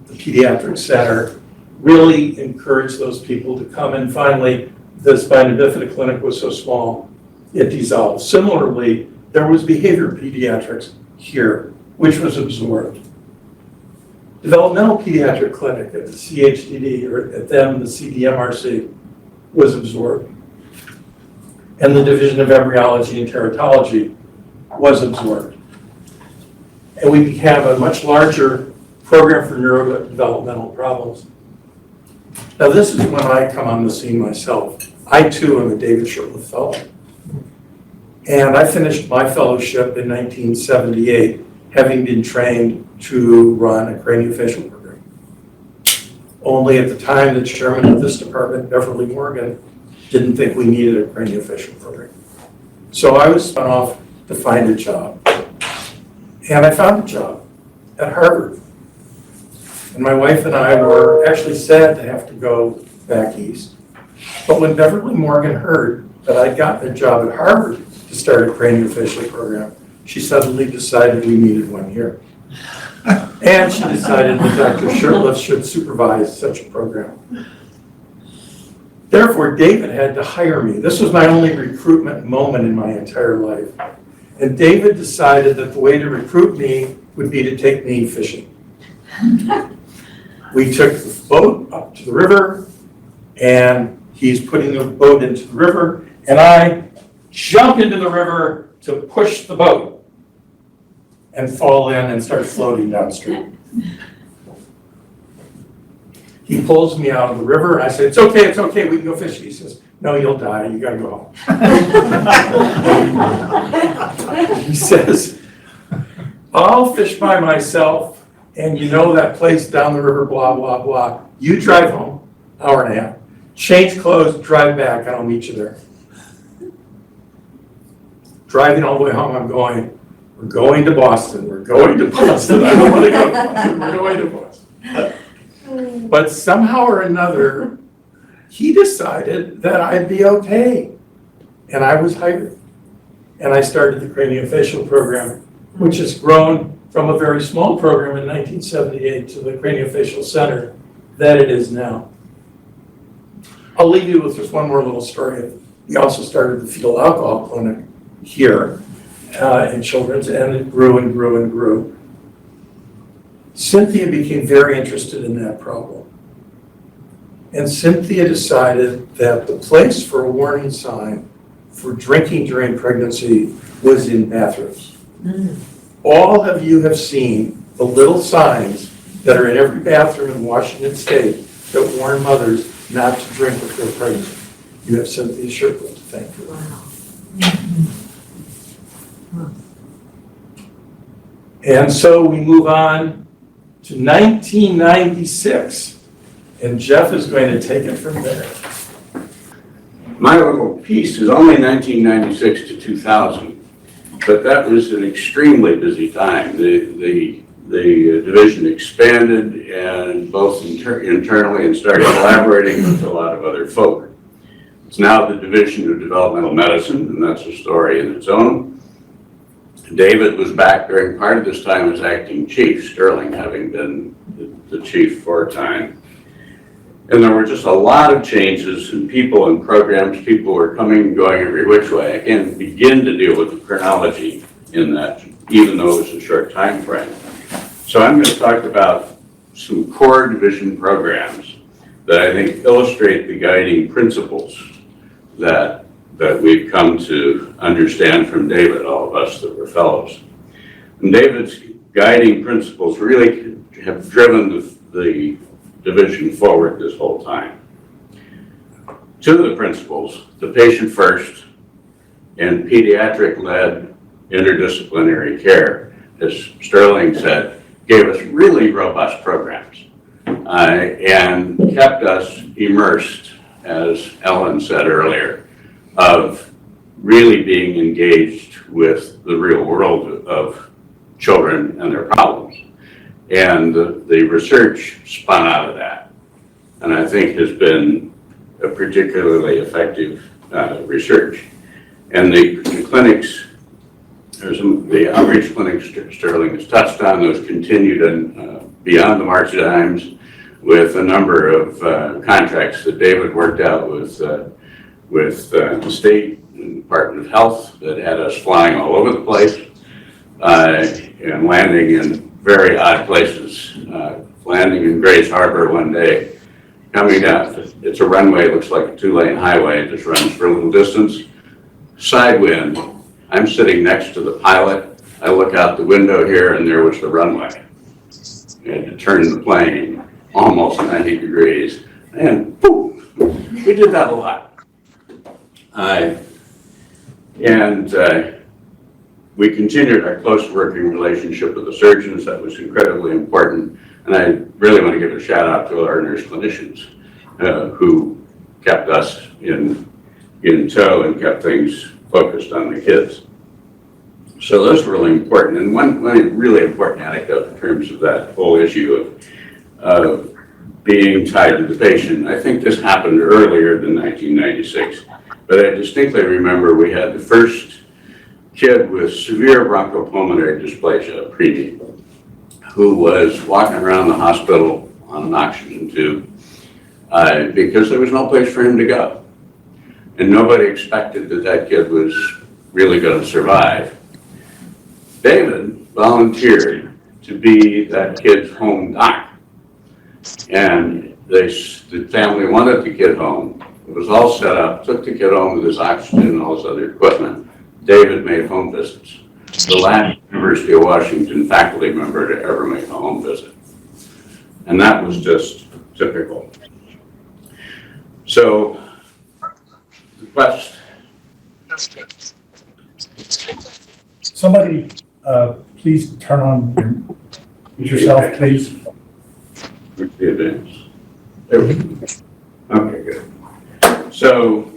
the pediatric center, really encouraged those people to come, and finally the spina bifida clinic was so small it dissolved. Similarly, there was behavior pediatrics here, which was absorbed. Developmental pediatric clinic at the CHDD, or at them, the CDMRC, was absorbed. And the Division of Embryology and Teratology was absorbed. And we became a much larger program for neurodevelopmental problems. Now this is when I come on the scene myself. I too am a David Shurtleff Fellow. And I finished my fellowship in 1978, having been trained to run a craniofacial program. Only at the time, the chairman of this department, Beverly Morgan, didn't think we needed a craniofacial program. So I was spun off to find a job. And I found a job at Harvard. And my wife and I were actually sad to have to go back east. But when Beverly Morgan heard that I'd gotten a job at Harvard to start a craniofacial program, she suddenly decided we needed one here. And she decided that Dr. Shurtleff should supervise such a program. Therefore, David had to hire me. This was my only recruitment moment in my entire life. And David decided that the way to recruit me would be to take me fishing. We took the boat up to the river, and he's putting the boat into the river, and I jump into the river to push the boat and fall in and start floating downstream. He pulls me out of the river, and I say, it's okay, we can go fishing. He says, no, you'll die, you gotta go home. He says, I'll fish by myself, and you know that place down the river, blah, blah, blah. You drive home, hour and a half, change clothes, drive back, and I'll meet you there. Driving all the way home, I'm going, we're going to Boston, I don't want to go to Boston, we're going to Boston. But somehow or another, he decided that I'd be okay. And I was hired. And I started the craniofacial program, which has grown from a very small program in 1978 to the craniofacial center that it is now. I'll leave you with just one more little story. We also started the fetal alcohol clinic here in Children's, and it grew and grew and grew. Cynthia became very interested in that problem. And Cynthia decided that the place for a warning sign for drinking during pregnancy was in bathrooms. All of you have seen the little signs that are in every bathroom in Washington State that warn mothers not to drink if they're pregnant. You have Cynthia Shurtleff to thank for that. And so we move on to 1996, and Jeff is going to take it from there. My little piece is only 1996 to 2000, but that was an extremely busy time. The division expanded, and both internally and started collaborating with a lot of other folk. It's now the Division of Developmental Medicine, and that's a story in its own. David was back during part of this time as acting chief, Sterling having been the chief for a time. And there were just a lot of changes in people and programs. People were coming and going every which way. I can't begin to deal with the chronology in that, even though it was a short time frame. So I'm going to talk about some core division programs that I think illustrate the guiding principles that we've come to understand from David, all of us that were fellows. And David's guiding principles really have driven the division forward this whole time. Two of the principles, the patient first and pediatric-led interdisciplinary care, as Sterling said, gave us really robust programs and kept us immersed, as Ellen said earlier, of really being engaged with the real world of children and their problems. And the research spun out of that, and I think has been a particularly effective research. And the clinics, the outreach clinics Sterling has touched on, those continued beyond the March of Dimes with a number of contracts that David worked out with the state and Department of Health that had us flying all over the place and landing in very odd places. Landing in Grace Harbor one day, coming down, it's a runway, it looks like a 2-lane highway, it just runs for a little distance. Side wind, I'm sitting next to the pilot, I look out the window here and there was the runway. I had to turn the plane almost 90 degrees and boom, we did that a lot. We continued our close working relationship with the surgeons. That was incredibly important. And I really want to give a shout out to our nurse clinicians who kept us in tow and kept things focused on the kids. So those were really important. And one really important anecdote in terms of that whole issue of being tied to the patient. I think this happened earlier than 1996, but I distinctly remember we had the first kid with severe bronchopulmonary dysplasia, preemie, who was walking around the hospital on an oxygen tube because there was no place for him to go. And nobody expected that kid was really going to survive. David volunteered to be that kid's home doc. And the family wanted the kid home. It was all set up, took the kid home with his oxygen and all his other equipment. David made home visits. The last University of Washington faculty member to ever make a home visit. And that was just typical. So, the quest. Somebody, please turn on yourself, please. The advance. There we go. Okay, good. So,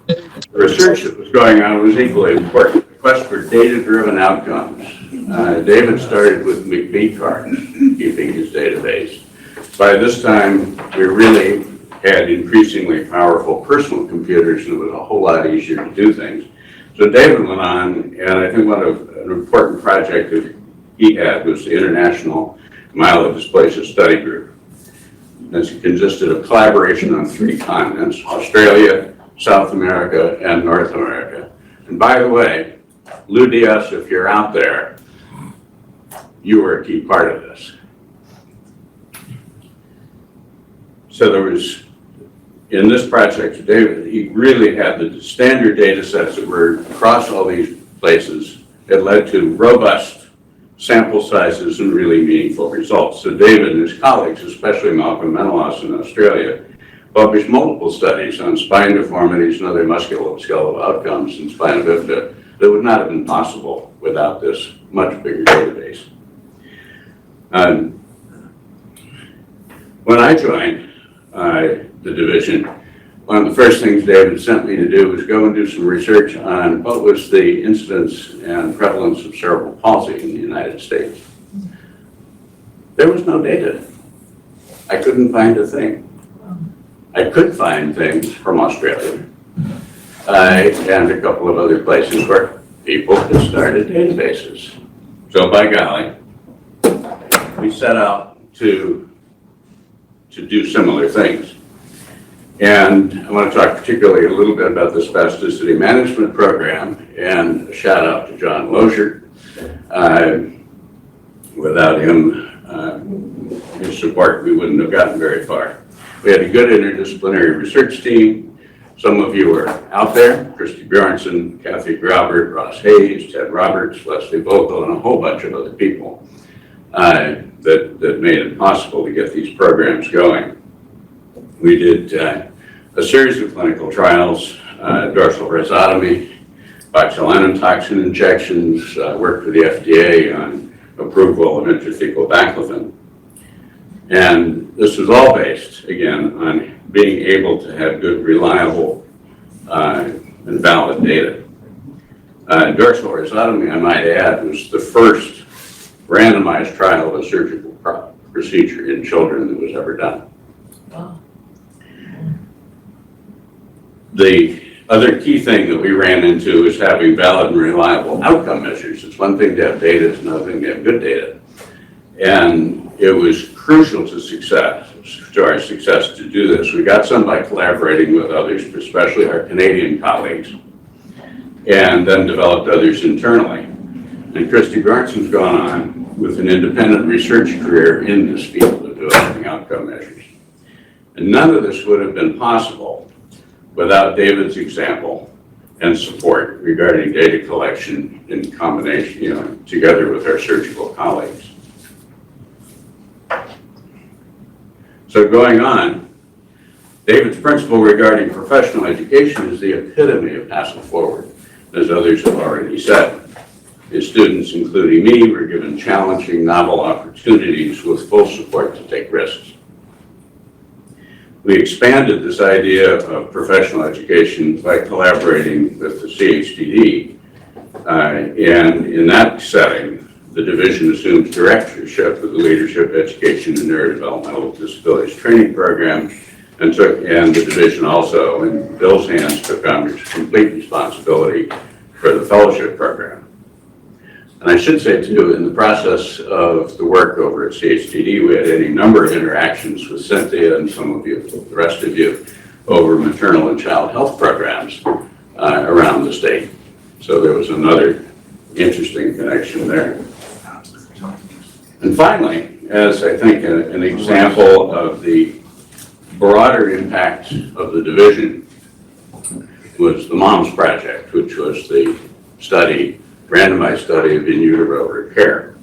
the research that was going on was equally important. The quest for data-driven outcomes. David started with McBee cards, keeping his database. By this time, we really had increasingly powerful personal computers, and it was a whole lot easier to do things. So David went on, and I think an important project that he had was the International Myelodysplasia Study Group. This consisted of collaboration on 3 continents, Australia, South America, and North America. And by the way, Lou Diaz, if you're out there, you were a key part of this. So there was, in this project, David, he really had the standard data sets that were across all these places. It led to robust sample sizes and really meaningful results. So David and his colleagues, especially Malcolm Menelaus in Australia, published multiple studies on spine deformities and other musculoskeletal outcomes in spina bifida that would not have been possible without this much bigger database. When I joined the division, one of the first things David sent me to do was go and do some research on what was the incidence and prevalence of cerebral palsy in the United States. There was no data. I couldn't find a thing. I could find things from Australia and a couple of other places where people had started databases. So by golly, we set out to do similar things. And I want to talk particularly a little bit about the spasticity management program, and a shout out to John Lozier. Without him, his support, we wouldn't have gotten very far. We had a good interdisciplinary research team. Some of you are out there: Christy Bjornson, Kathy Graubert, Ross Hayes, Ted Roberts, Leslie Vogel, and a whole bunch of other people that made it possible to get these programs going. We did a series of clinical trials, dorsal rhizotomy, botulinum toxin injections, worked with the FDA on approval of intrathecal baclofen. And this was all based, again, on being able to have good, reliable, and valid data. Dorsal rhizotomy, I might add, was the first randomized trial of a surgical procedure in children that was ever done. Wow. The other key thing that we ran into is having valid and reliable outcome measures. It's one thing to have data, it's another thing to have good data. And it was crucial to our success to do this. We got some by collaborating with others, especially our Canadian colleagues, and then developed others internally. And Christy Bjornson's gone on with an independent research career in this field of developing outcome measures. And none of this would have been possible without David's example and support regarding data collection in combination, together with our surgical colleagues. So going on, David's principle regarding professional education is the epitome of hassle forward, as others have already said. His students, including me, were given challenging, novel opportunities with full support to take risks. We expanded this idea of professional education by collaborating with the CHDD, and in that setting, the division assumes directorship of the Leadership, Education, and Neurodevelopmental Disabilities Training Program, and the division also, in Bill's hands, took on complete responsibility for the fellowship program. And I should say too, in the process of the work over at CHDD, we had any number of interactions with Cynthia and some of you, the rest of you, over maternal and child health programs around the state. So there was another interesting connection there. And finally, as I think an example of the broader impact of the division was the MOMS project, which was the randomized study of in utero repair.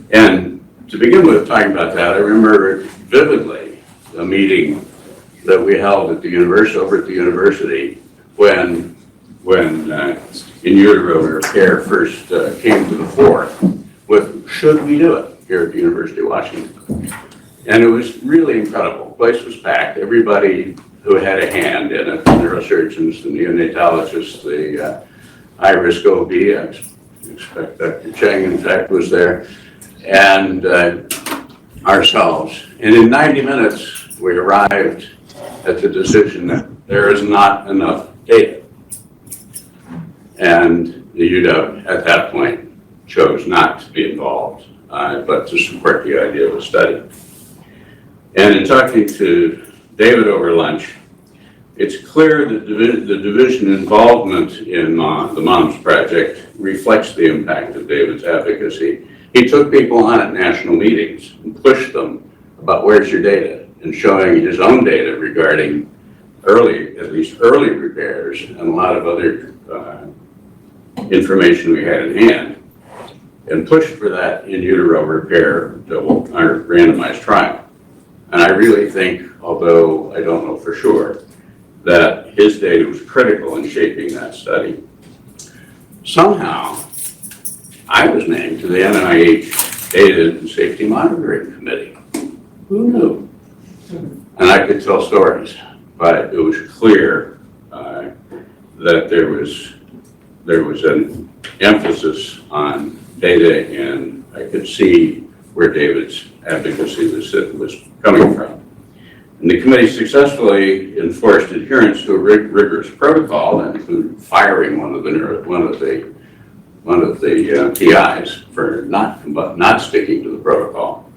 And to begin with, talking about that, I remember vividly a meeting that we held at the university when in utero repair first came to the fore with should we do it here at the University of Washington. And it was really incredible. The place was packed. Everybody who had a hand in it, the neurosurgeons, the neonatologists, the high-risk OB, I expect Dr. Cheng, in fact, was there, and ourselves. And in 90 minutes, we arrived at the decision that there is not enough data. And the UW, at that point, chose not to be involved, but to support the idea of a study. And in talking to David over lunch, it's clear that the division involvement in the MOMS project reflects the impact of David's advocacy. He took people on at national meetings and pushed them about where's your data? in showing his own data regarding at least early repairs, and a lot of other information we had in hand, and pushed for that in utero repair randomized trial. And I really think, although I don't know for sure, that his data was critical in shaping that study. Somehow, I was named to the NIH Data and Safety Monitoring Committee. Who knew? And I could tell stories, but it was clear that there was an emphasis on data, and I could see where David's advocacy was coming from. And the committee successfully enforced adherence to a rigorous protocol that included firing one of the PIs for not sticking to the protocol.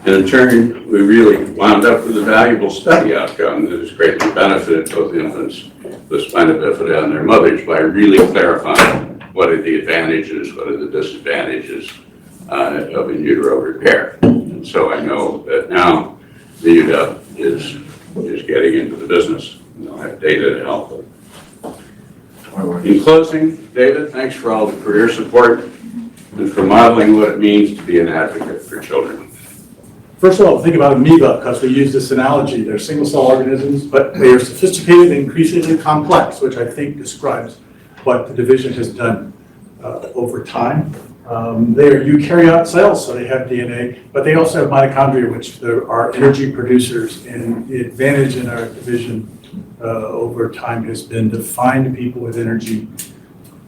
And in turn, we really wound up with a valuable study outcome that has greatly benefited both infants with spina bifida and their mothers by really clarifying what are the advantages, what are the disadvantages of in utero repair. And so I know that now the UW is getting into the business, and they'll have data to help them. In closing, David, thanks for all the career support and for modeling what it means to be an advocate for children. First of all, think about amoeba, because we use this analogy. They're single-cell organisms, but they are sophisticated and increasingly complex, which I think describes what the division has done over time. They are eukaryote cells, so they have DNA, but they also have mitochondria, which are energy producers. And the advantage in our division over time has been to find people with energy,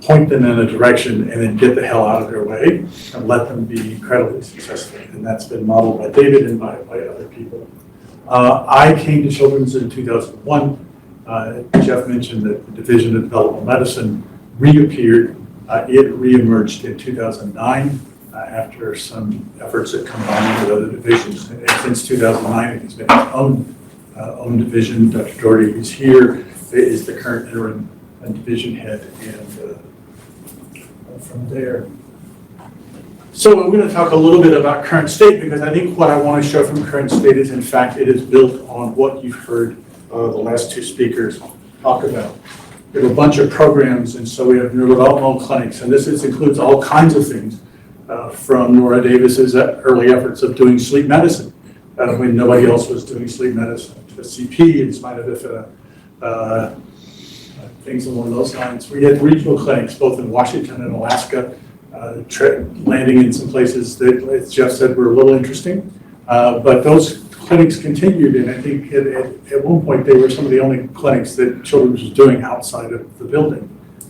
point them in a direction, and then get the hell out of their way and let them be incredibly successful. And that's been modeled by David and by other people. I came to Children's in 2001. Jeff mentioned that the Division of Developmental Medicine reappeared. It reemerged in 2009 after some efforts at combining with other divisions. And since 2009, it has been its own division. Dr. Doherty, who's here, is the current interim division head, and from there. So we're going to talk a little bit about current state, because I think what I want to show from current state is, in fact, it is built on what you've heard the last two speakers talk about. We have a bunch of programs, and so we have neurodevelopmental clinics, and this includes all kinds of things, from Nora Davis's early efforts of doing sleep medicine when nobody else was doing sleep medicine, to CP and spina bifida, things along those lines. We had regional clinics both in Washington and Alaska, landing in some places that, as Jeff said, were a little interesting, but those clinics continued, and I think at one point they were some of the only clinics that Children's was doing outside of the building,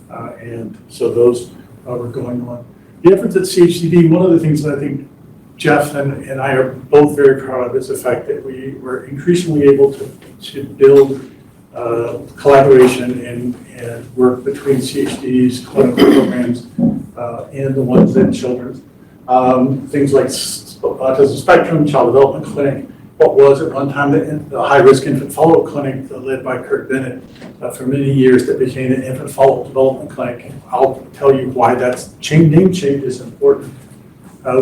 and so those were going on. The efforts at CHCD, one of the things that I think Jeff and I are both very proud of is the fact that we were increasingly able to build collaboration and work between CHD's clinical programs and the ones in Children's. Things like autism spectrum, child development clinic, what was at one time the high-risk infant follow-up clinic led by Kurt Bennett for many years, that became an infant follow-up development clinic. I'll tell you why that's name change is important.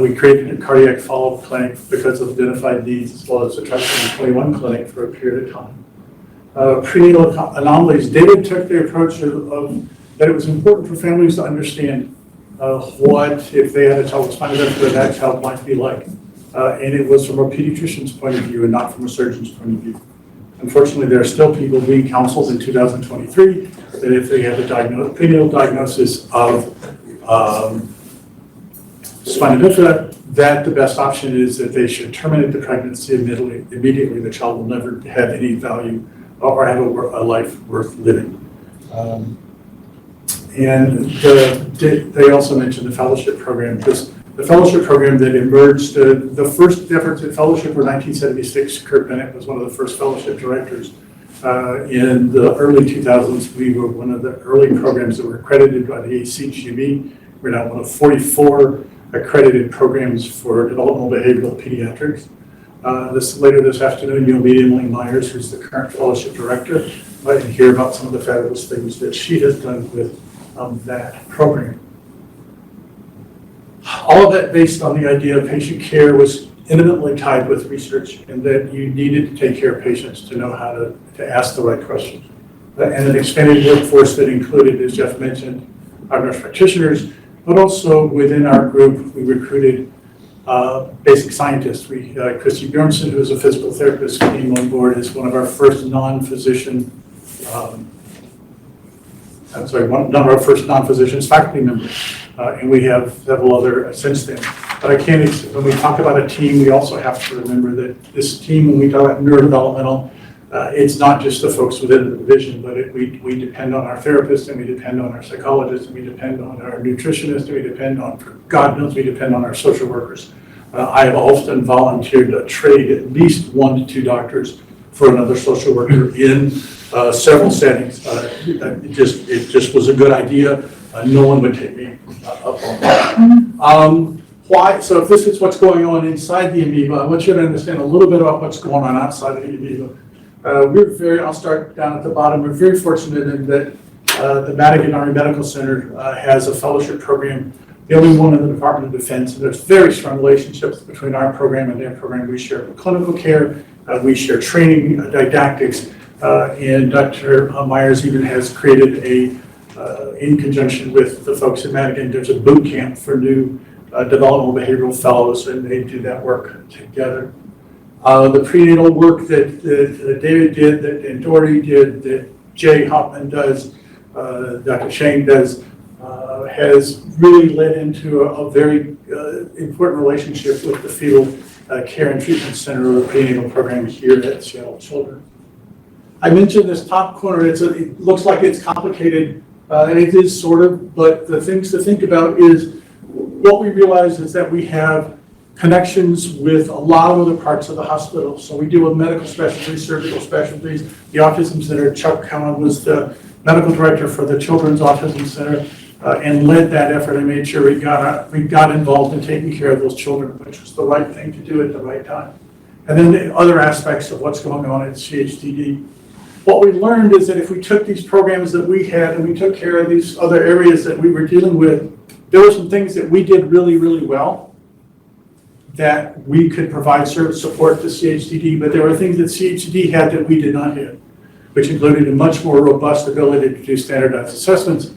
We created a cardiac follow-up clinic because of identified needs, as well as a Pt.1 clinic for a period of time. Prenatal anomalies, David took the approach of that it was important for families to understand what, if they had a child with spina bifida, what that child might be like. And it was from a pediatrician's point of view and not from a surgeon's point of view. Unfortunately, there are still people being counseled in 2023 that if they have a prenatal diagnosis of spina bifida, that the best option is that they should terminate the pregnancy immediately. The child will never have any value or have a life worth living. And they also mentioned the fellowship program. The fellowship program that emerged, the first efforts at fellowship were 1976. Kurt Bennett was one of the first fellowship directors. In the early 2000s, we were one of the early programs that were accredited by the CGB. We're now one of 44 accredited programs for developmental behavioral pediatrics. Later this afternoon, you'll meet Emily Myers, who's the current fellowship director, and hear about some of the fabulous things that she has done with that program. All of that based on the idea of patient care was intimately tied with research, and that you needed to take care of patients to know how to ask the right questions. And an expanded workforce that included, as Jeff mentioned, our nurse practitioners, but also within our group, we recruited basic scientists. Christy Bjornson, who is a physical therapist, came on board as one of our first non-physicians faculty members, and we have several other since then. But when we talk about a team, we also have to remember that this team, when we talk about neurodevelopmental, it's not just the folks within the division, but we depend on our therapists, and we depend on our psychologists, and we depend on our nutritionists, and we depend on, for God knows, we depend on our social workers. I have often volunteered to trade at least 1 to 2 doctors for another social worker in several settings. It just was a good idea. No one would take me up on that. Why? So if this is what's going on inside the amoeba, I want you to understand a little bit about what's going on outside of the amoeba. I'll start down at the bottom. We're very fortunate in that the Madigan Army Medical Center has a fellowship program, the only one in the Department of Defense, and there's very strong relationships between our program and their program. We share clinical care, we share training, didactics, and Dr. Myers even has created in conjunction with the folks at Madigan, there's a boot camp for new developmental behavioral fellows, and they do that work together. The prenatal work that David did, and Dory did, that Jay Hoffman does, Dr. Shane does, has really led into a very important relationship with the Fetal Care and Treatment Center of the prenatal program here at CYASHCN. I mentioned this top corner, it looks like it's complicated, and it is sort of, but the things to think about is what we realize is that we have connections with a lot of other parts of the hospital. So we deal with medical specialties, surgical specialties. The Autism Center, Chuck Cowan was the medical director for the Children's Autism Center and led that effort and made sure we got involved in taking care of those children, which was the right thing to do at the right time. And then the other aspects of what's going on at CHDD. What we learned is that if we took these programs that we had and we took care of these other areas that we were dealing with, there were some things that we did really, really well that we could provide service support to CHDD, but there were things that CHDD had that we did not have, which included a much more robust ability to do standardized assessments.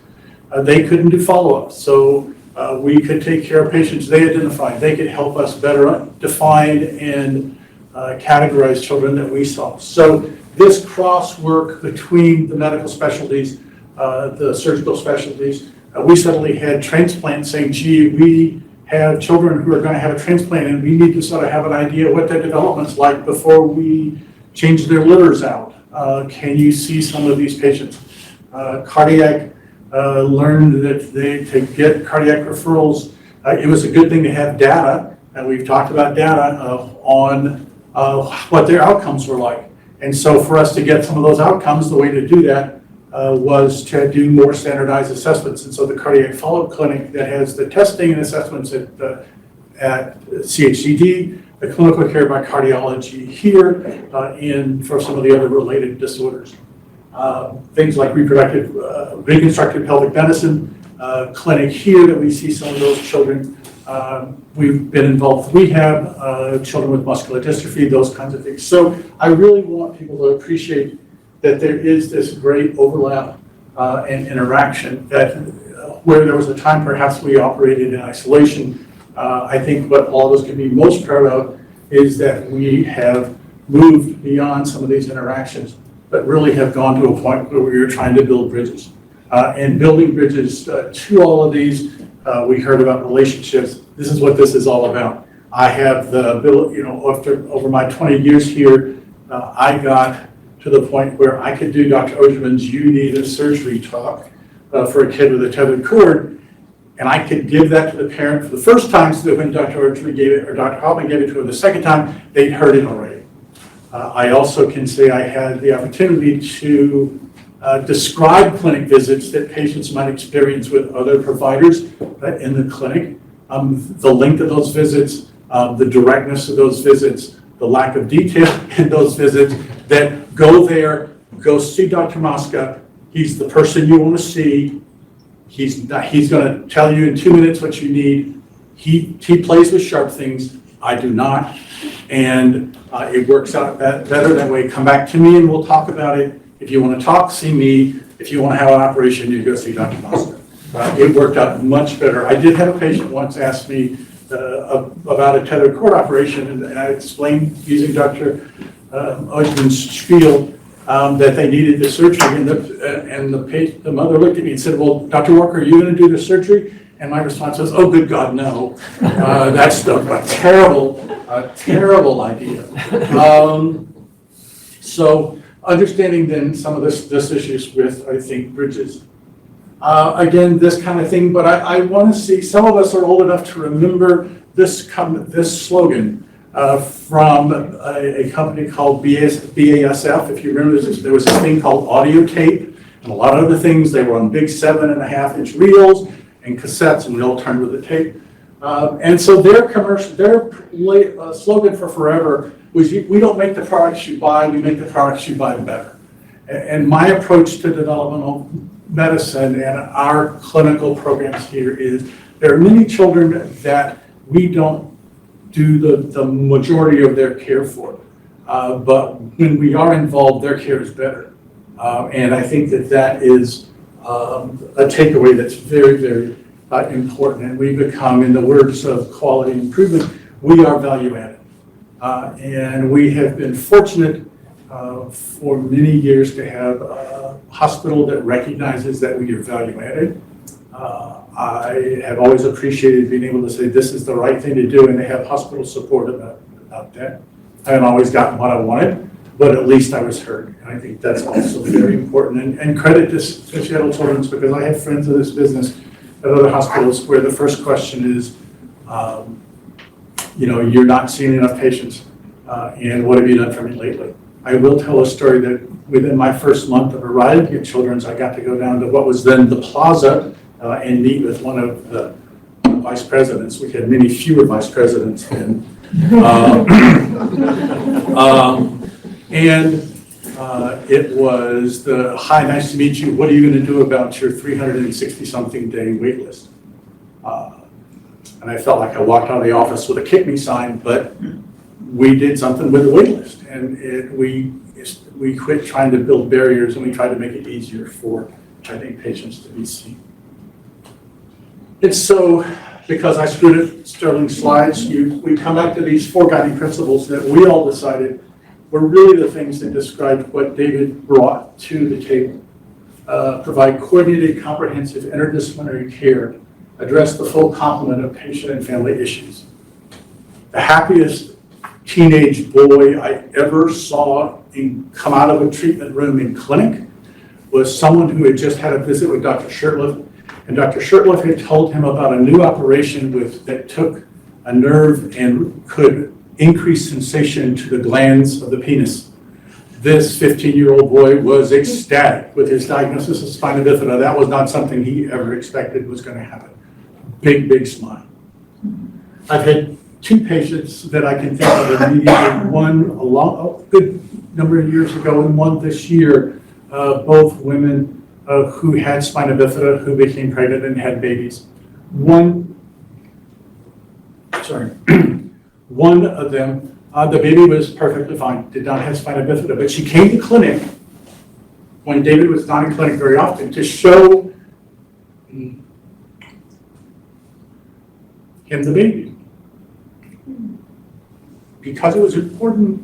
They couldn't do follow-up, so we could take care of patients they identified. They could help us better define and categorize children that we saw. So this cross-work between the medical specialties, the surgical specialties, we suddenly had transplants saying, gee, we have children who are going to have a transplant and we need to sort of have an idea what their development's like before we change their litters out. Can you see some of these patients? Cardiac learned that to get cardiac referrals, it was a good thing to have data, and we've talked about data on what their outcomes were like. And so for us to get some of those outcomes, the way to do that was to do more standardized assessments. And so the cardiac follow-up clinic that has the testing and assessments at CHDD, the clinical care by cardiology here, and for some of the other related disorders. Things like reconstructive pelvic medicine clinic here that we see some of those children. We've been involved with rehab, children with muscular dystrophy, those kinds of things. So I really want people to appreciate that there is this great overlap and interaction that where there was a time perhaps we operated in isolation. I think what all of us can be most proud of is that we have moved beyond some of these interactions, but really have gone to a point where we are trying to build bridges. And building bridges to all of these, we heard about relationships. This is what this is all about. I have the ability, over my 20 years here, I got to the point where I could do Dr. Ogerman's "You Need a Surgery" talk for a kid with a tethered cord, and I could give that to the parent for the first time so that when Dr. Ogerman gave it, or Dr. Hoffman gave it to her the second time, they'd heard it already. I also can say I had the opportunity to describe clinic visits that patients might experience with other providers in the clinic, the length of those visits, the directness of those visits, the lack of detail in those visits, that go there, go see Dr. Mosca. He's the person you want to see. He's going to tell you in 2 minutes what you need. He plays with sharp things. I do not. And it works out better that way. Come back to me and we'll talk about it. If you want to talk, see me. If you want to have an operation, you go see Dr. Foster. It worked out much better. I did have a patient once ask me about a tethered cord operation, and I explained using Dr. Oshman's spiel that they needed the surgery, and the mother looked at me and said, well, Dr. Walker, are you going to do the surgery? And my response was, oh, good God, no. That's a terrible idea. So understanding then some of this issues with, I think, bridges. Again, this kind of thing, but I want to see, some of us are old enough to remember this slogan from a company called BASF. If you remember, there was a thing called audio tape, and a lot of other things. They were on big 7.5-inch reels and cassettes, and we all turned with the tape. And so their slogan for forever was, we don't make the products you buy, we make the products you buy better. And my approach to developmental medicine and our clinical programs here is, there are many children that we don't do the majority of their care for. But when we are involved, their care is better. And I think that is a takeaway that's very, very important. And we become, in the words of quality improvement, we are value added. And we have been fortunate for many years to have a hospital that recognizes that we are value added. I have always appreciated being able to say this is the right thing to do, and they have hospital support about that. I haven't always gotten what I wanted, but at least I was heard. And I think that's also very important. And credit to Seattle Children's, because I have friends in this business at other hospitals where the first question is, you're not seeing enough patients, and what have you done for me lately? I will tell a story that within my first month of arriving at Children's, I got to go down to what was then the Plaza and meet with one of the vice presidents. We had many fewer vice presidents then. It was the, hi, nice to meet you. What are you going to do about your 360-something day wait list? And I felt like I walked out of the office with a kick me sign, but we did something with the wait list. And we quit trying to build barriers, and we tried to make it easier for, I think, patients to be seen. And so, because I screwed up Sterling's slides, we come back to these 4 guiding principles that we all decided were really the things that described what David brought to the table. Provide coordinated, comprehensive, interdisciplinary care, address the full complement of patient and family issues. The happiest teenage boy I ever saw come out of a treatment room in clinic was someone who had just had a visit with Dr. Shurtleff. And Dr. Shurtleff had told him about a new operation that took a nerve and could increase sensation to the glands of the penis. This 15-year-old boy was ecstatic with his diagnosis of spina bifida. That was not something he ever expected was going to happen. Big, big smile. I've had 2 patients that I can think of immediately, one a good number of years ago and one this year, both women who had spina bifida, who became pregnant and had babies. One of them, the baby was perfectly fine, did not have spina bifida, but she came to clinic when David was not in clinic very often to show him the baby. Because it was important,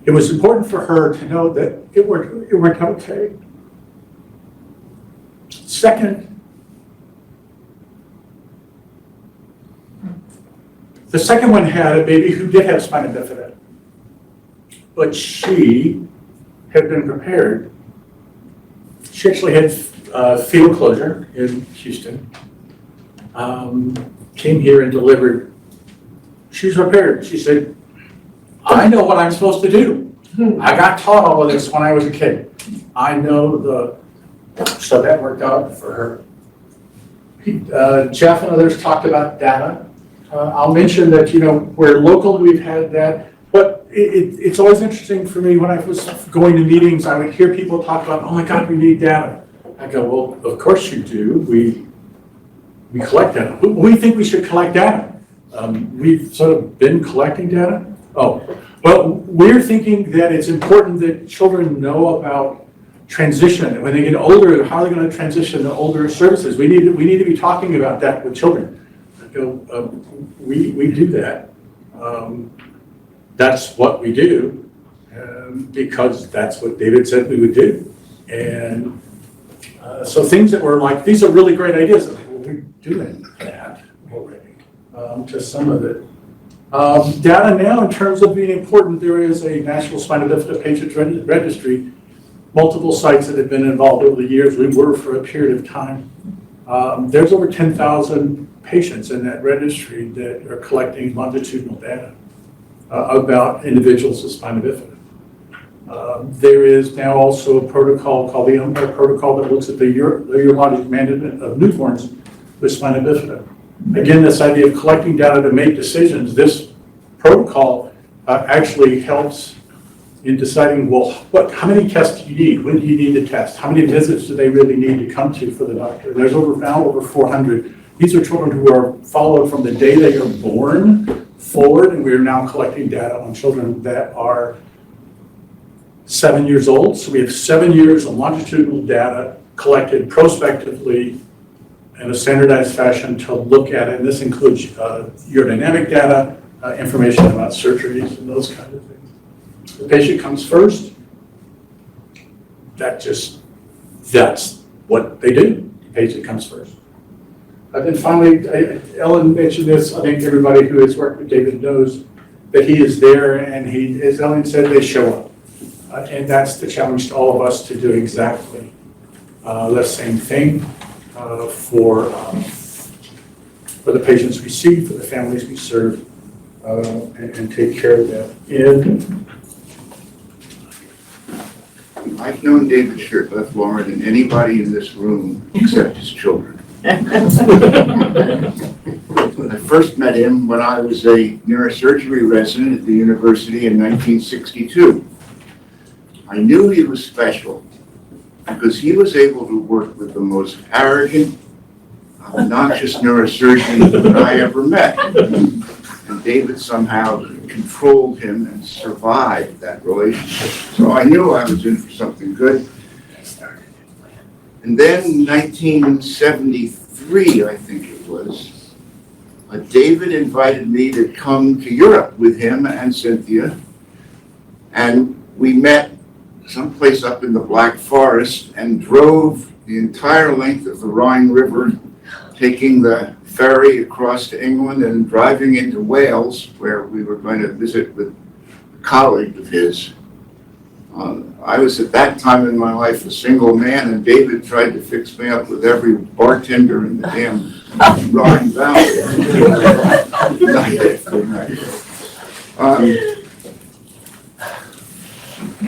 it was important for her to know that it worked out okay. Second, the second one had a baby who did have spina bifida, but she had been prepared. She actually had fetal closure in Houston, came here and delivered. She's prepared. She said, I know what I'm supposed to do. I got taught all of this when I was a kid. I know so that worked out for her. Jeff and others talked about data. I'll mention that, we're local, we've had that, but it's always interesting for me when I was going to meetings, I would hear people talk about, oh my God, we need data. I go, well, of course you do. we collect data. We think we should collect data. We've sort of been collecting data. Oh, well, we're thinking that it's important that children know about transition. When they get older, how are they going to transition to older services? We need to be talking about that with children. We do that. That's what we do because that's what David said we would do. And so things that were like, these are really great ideas. Well, we're doing that already. Just some of it. Data now, in terms of being important, there is a National Spina Bifida Patient Registry, multiple sites that have been involved over the years. We were for a period of time. There's over 10,000 patients in that registry that are collecting longitudinal data about individuals with spina bifida. There is now also a protocol called the UMBAR protocol that looks at the urologic management of newborns with spina bifida. Again, this idea of collecting data to make decisions, this protocol actually helps in deciding, well, how many tests do you need? When do you need to test? How many visits do they really need to come to for the doctor? There's now over 400. These are children who are followed from the day they are born forward, and we are now collecting data on children that are 7 years old. So we have 7 years of longitudinal data collected prospectively in a standardized fashion to look at it. And this includes urodynamic data, information about surgeries and those kinds of things. The patient comes first. That's what they do. The patient comes first. And then finally, Ellen mentioned this. I think everybody who has worked with David knows that he is there, and he, as Ellen said, they show up. And that's the challenge to all of us to do exactly the same thing for the patients we see, for the families we serve, and take care of them. And I've known David Shurtleff longer than anybody in this room except his children. I first met him when I was a neurosurgery resident at the university in 1962. I knew he was special because he was able to work with the most arrogant, obnoxious neurosurgeon that I ever met. And David somehow controlled him and survived that relationship. So I knew I was in for something good. And then in 1973, I think it was, David invited me to come to Europe with him and Cynthia. And we met someplace up in the Black Forest and drove the entire length of the Rhine River, taking the ferry across to England and driving into Wales, where we were going to visit with a colleague of his. I was at that time in my life a single man, and David tried to fix me up with every bartender in the damn Rhine Valley. Night after night.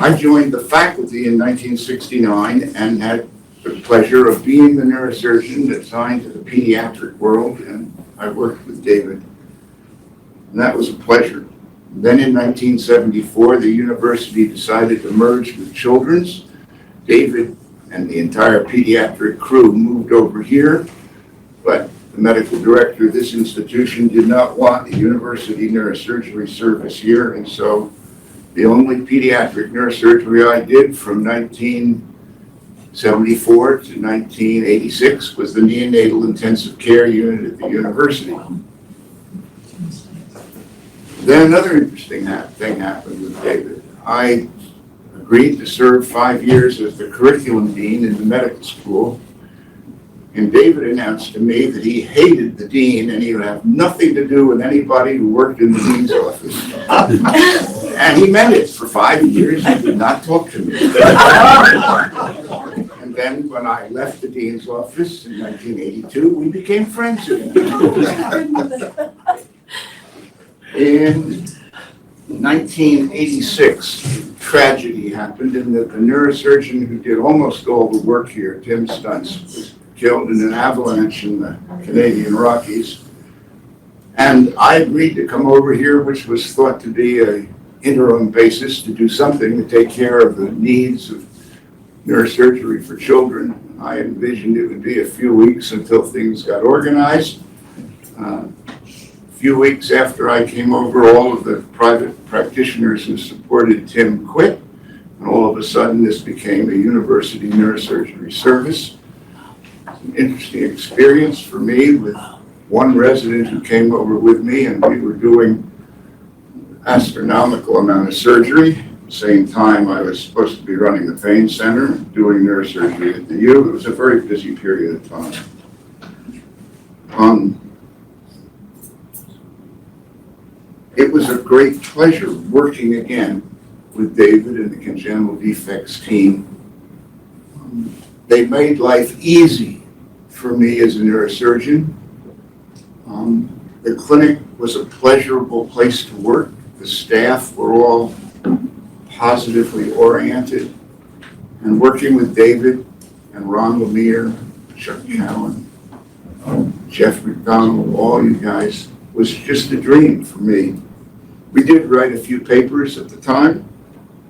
I joined the faculty in 1969 and had the pleasure of being the neurosurgeon assigned to the pediatric world, and I worked with David. And that was a pleasure. Then in 1974, the university decided to merge with Children's. David and the entire pediatric crew moved over here, but the medical director of this institution did not want the university neurosurgery service here, and so the only pediatric neurosurgery I did from 1974 to 1986 was the neonatal intensive care unit at the university. Then another interesting thing happened with David. I agreed to serve 5 years as the curriculum dean in the medical school, and David announced to me that he hated the dean and he would have nothing to do with anybody who worked in the dean's office. And he meant it. For 5 years, he did not talk to me. And then when I left the dean's office in 1982, we became friends again. In 1986, tragedy happened in that the neurosurgeon who did almost all the work here, Tim Stuntz, was killed in an avalanche in the Canadian Rockies. And I agreed to come over here, which was thought to be an interim basis to do something to take care of the needs of neurosurgery for children. I envisioned it would be a few weeks until things got organized. A few weeks after I came over, all of the private practitioners who supported Tim quit, and all of a sudden this became a university neurosurgery service. An interesting experience for me with one resident who came over with me, and we were doing astronomical amount of surgery. At the same time, I was supposed to be running the pain center, doing neurosurgery at the U. It was a very busy period of time. It was a great pleasure working again with David and the congenital defects team. They made life easy for me as a neurosurgeon. The clinic was a pleasurable place to work. The staff were all positively oriented. And working with David and Ron Lemire, Chuck Cowan, Jeff McDonald, all you guys, was just a dream for me. We did write a few papers at the time,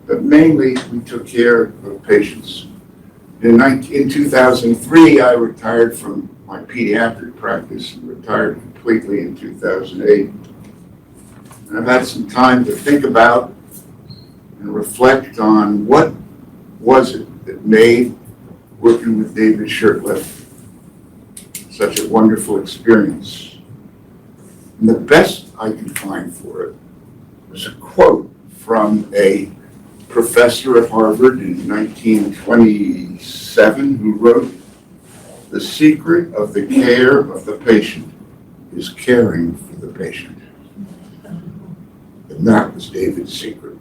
but mainly we took care of patients. In 2003, I retired from my pediatric practice and retired completely in 2008. And I've had some time to think about and reflect on what was it that made working with David Shurtleff such a wonderful experience. And the best I can find for it was a quote from a professor at Harvard in 1927 who wrote, "The secret of the care of the patient is caring for the patient." And that was David's secret.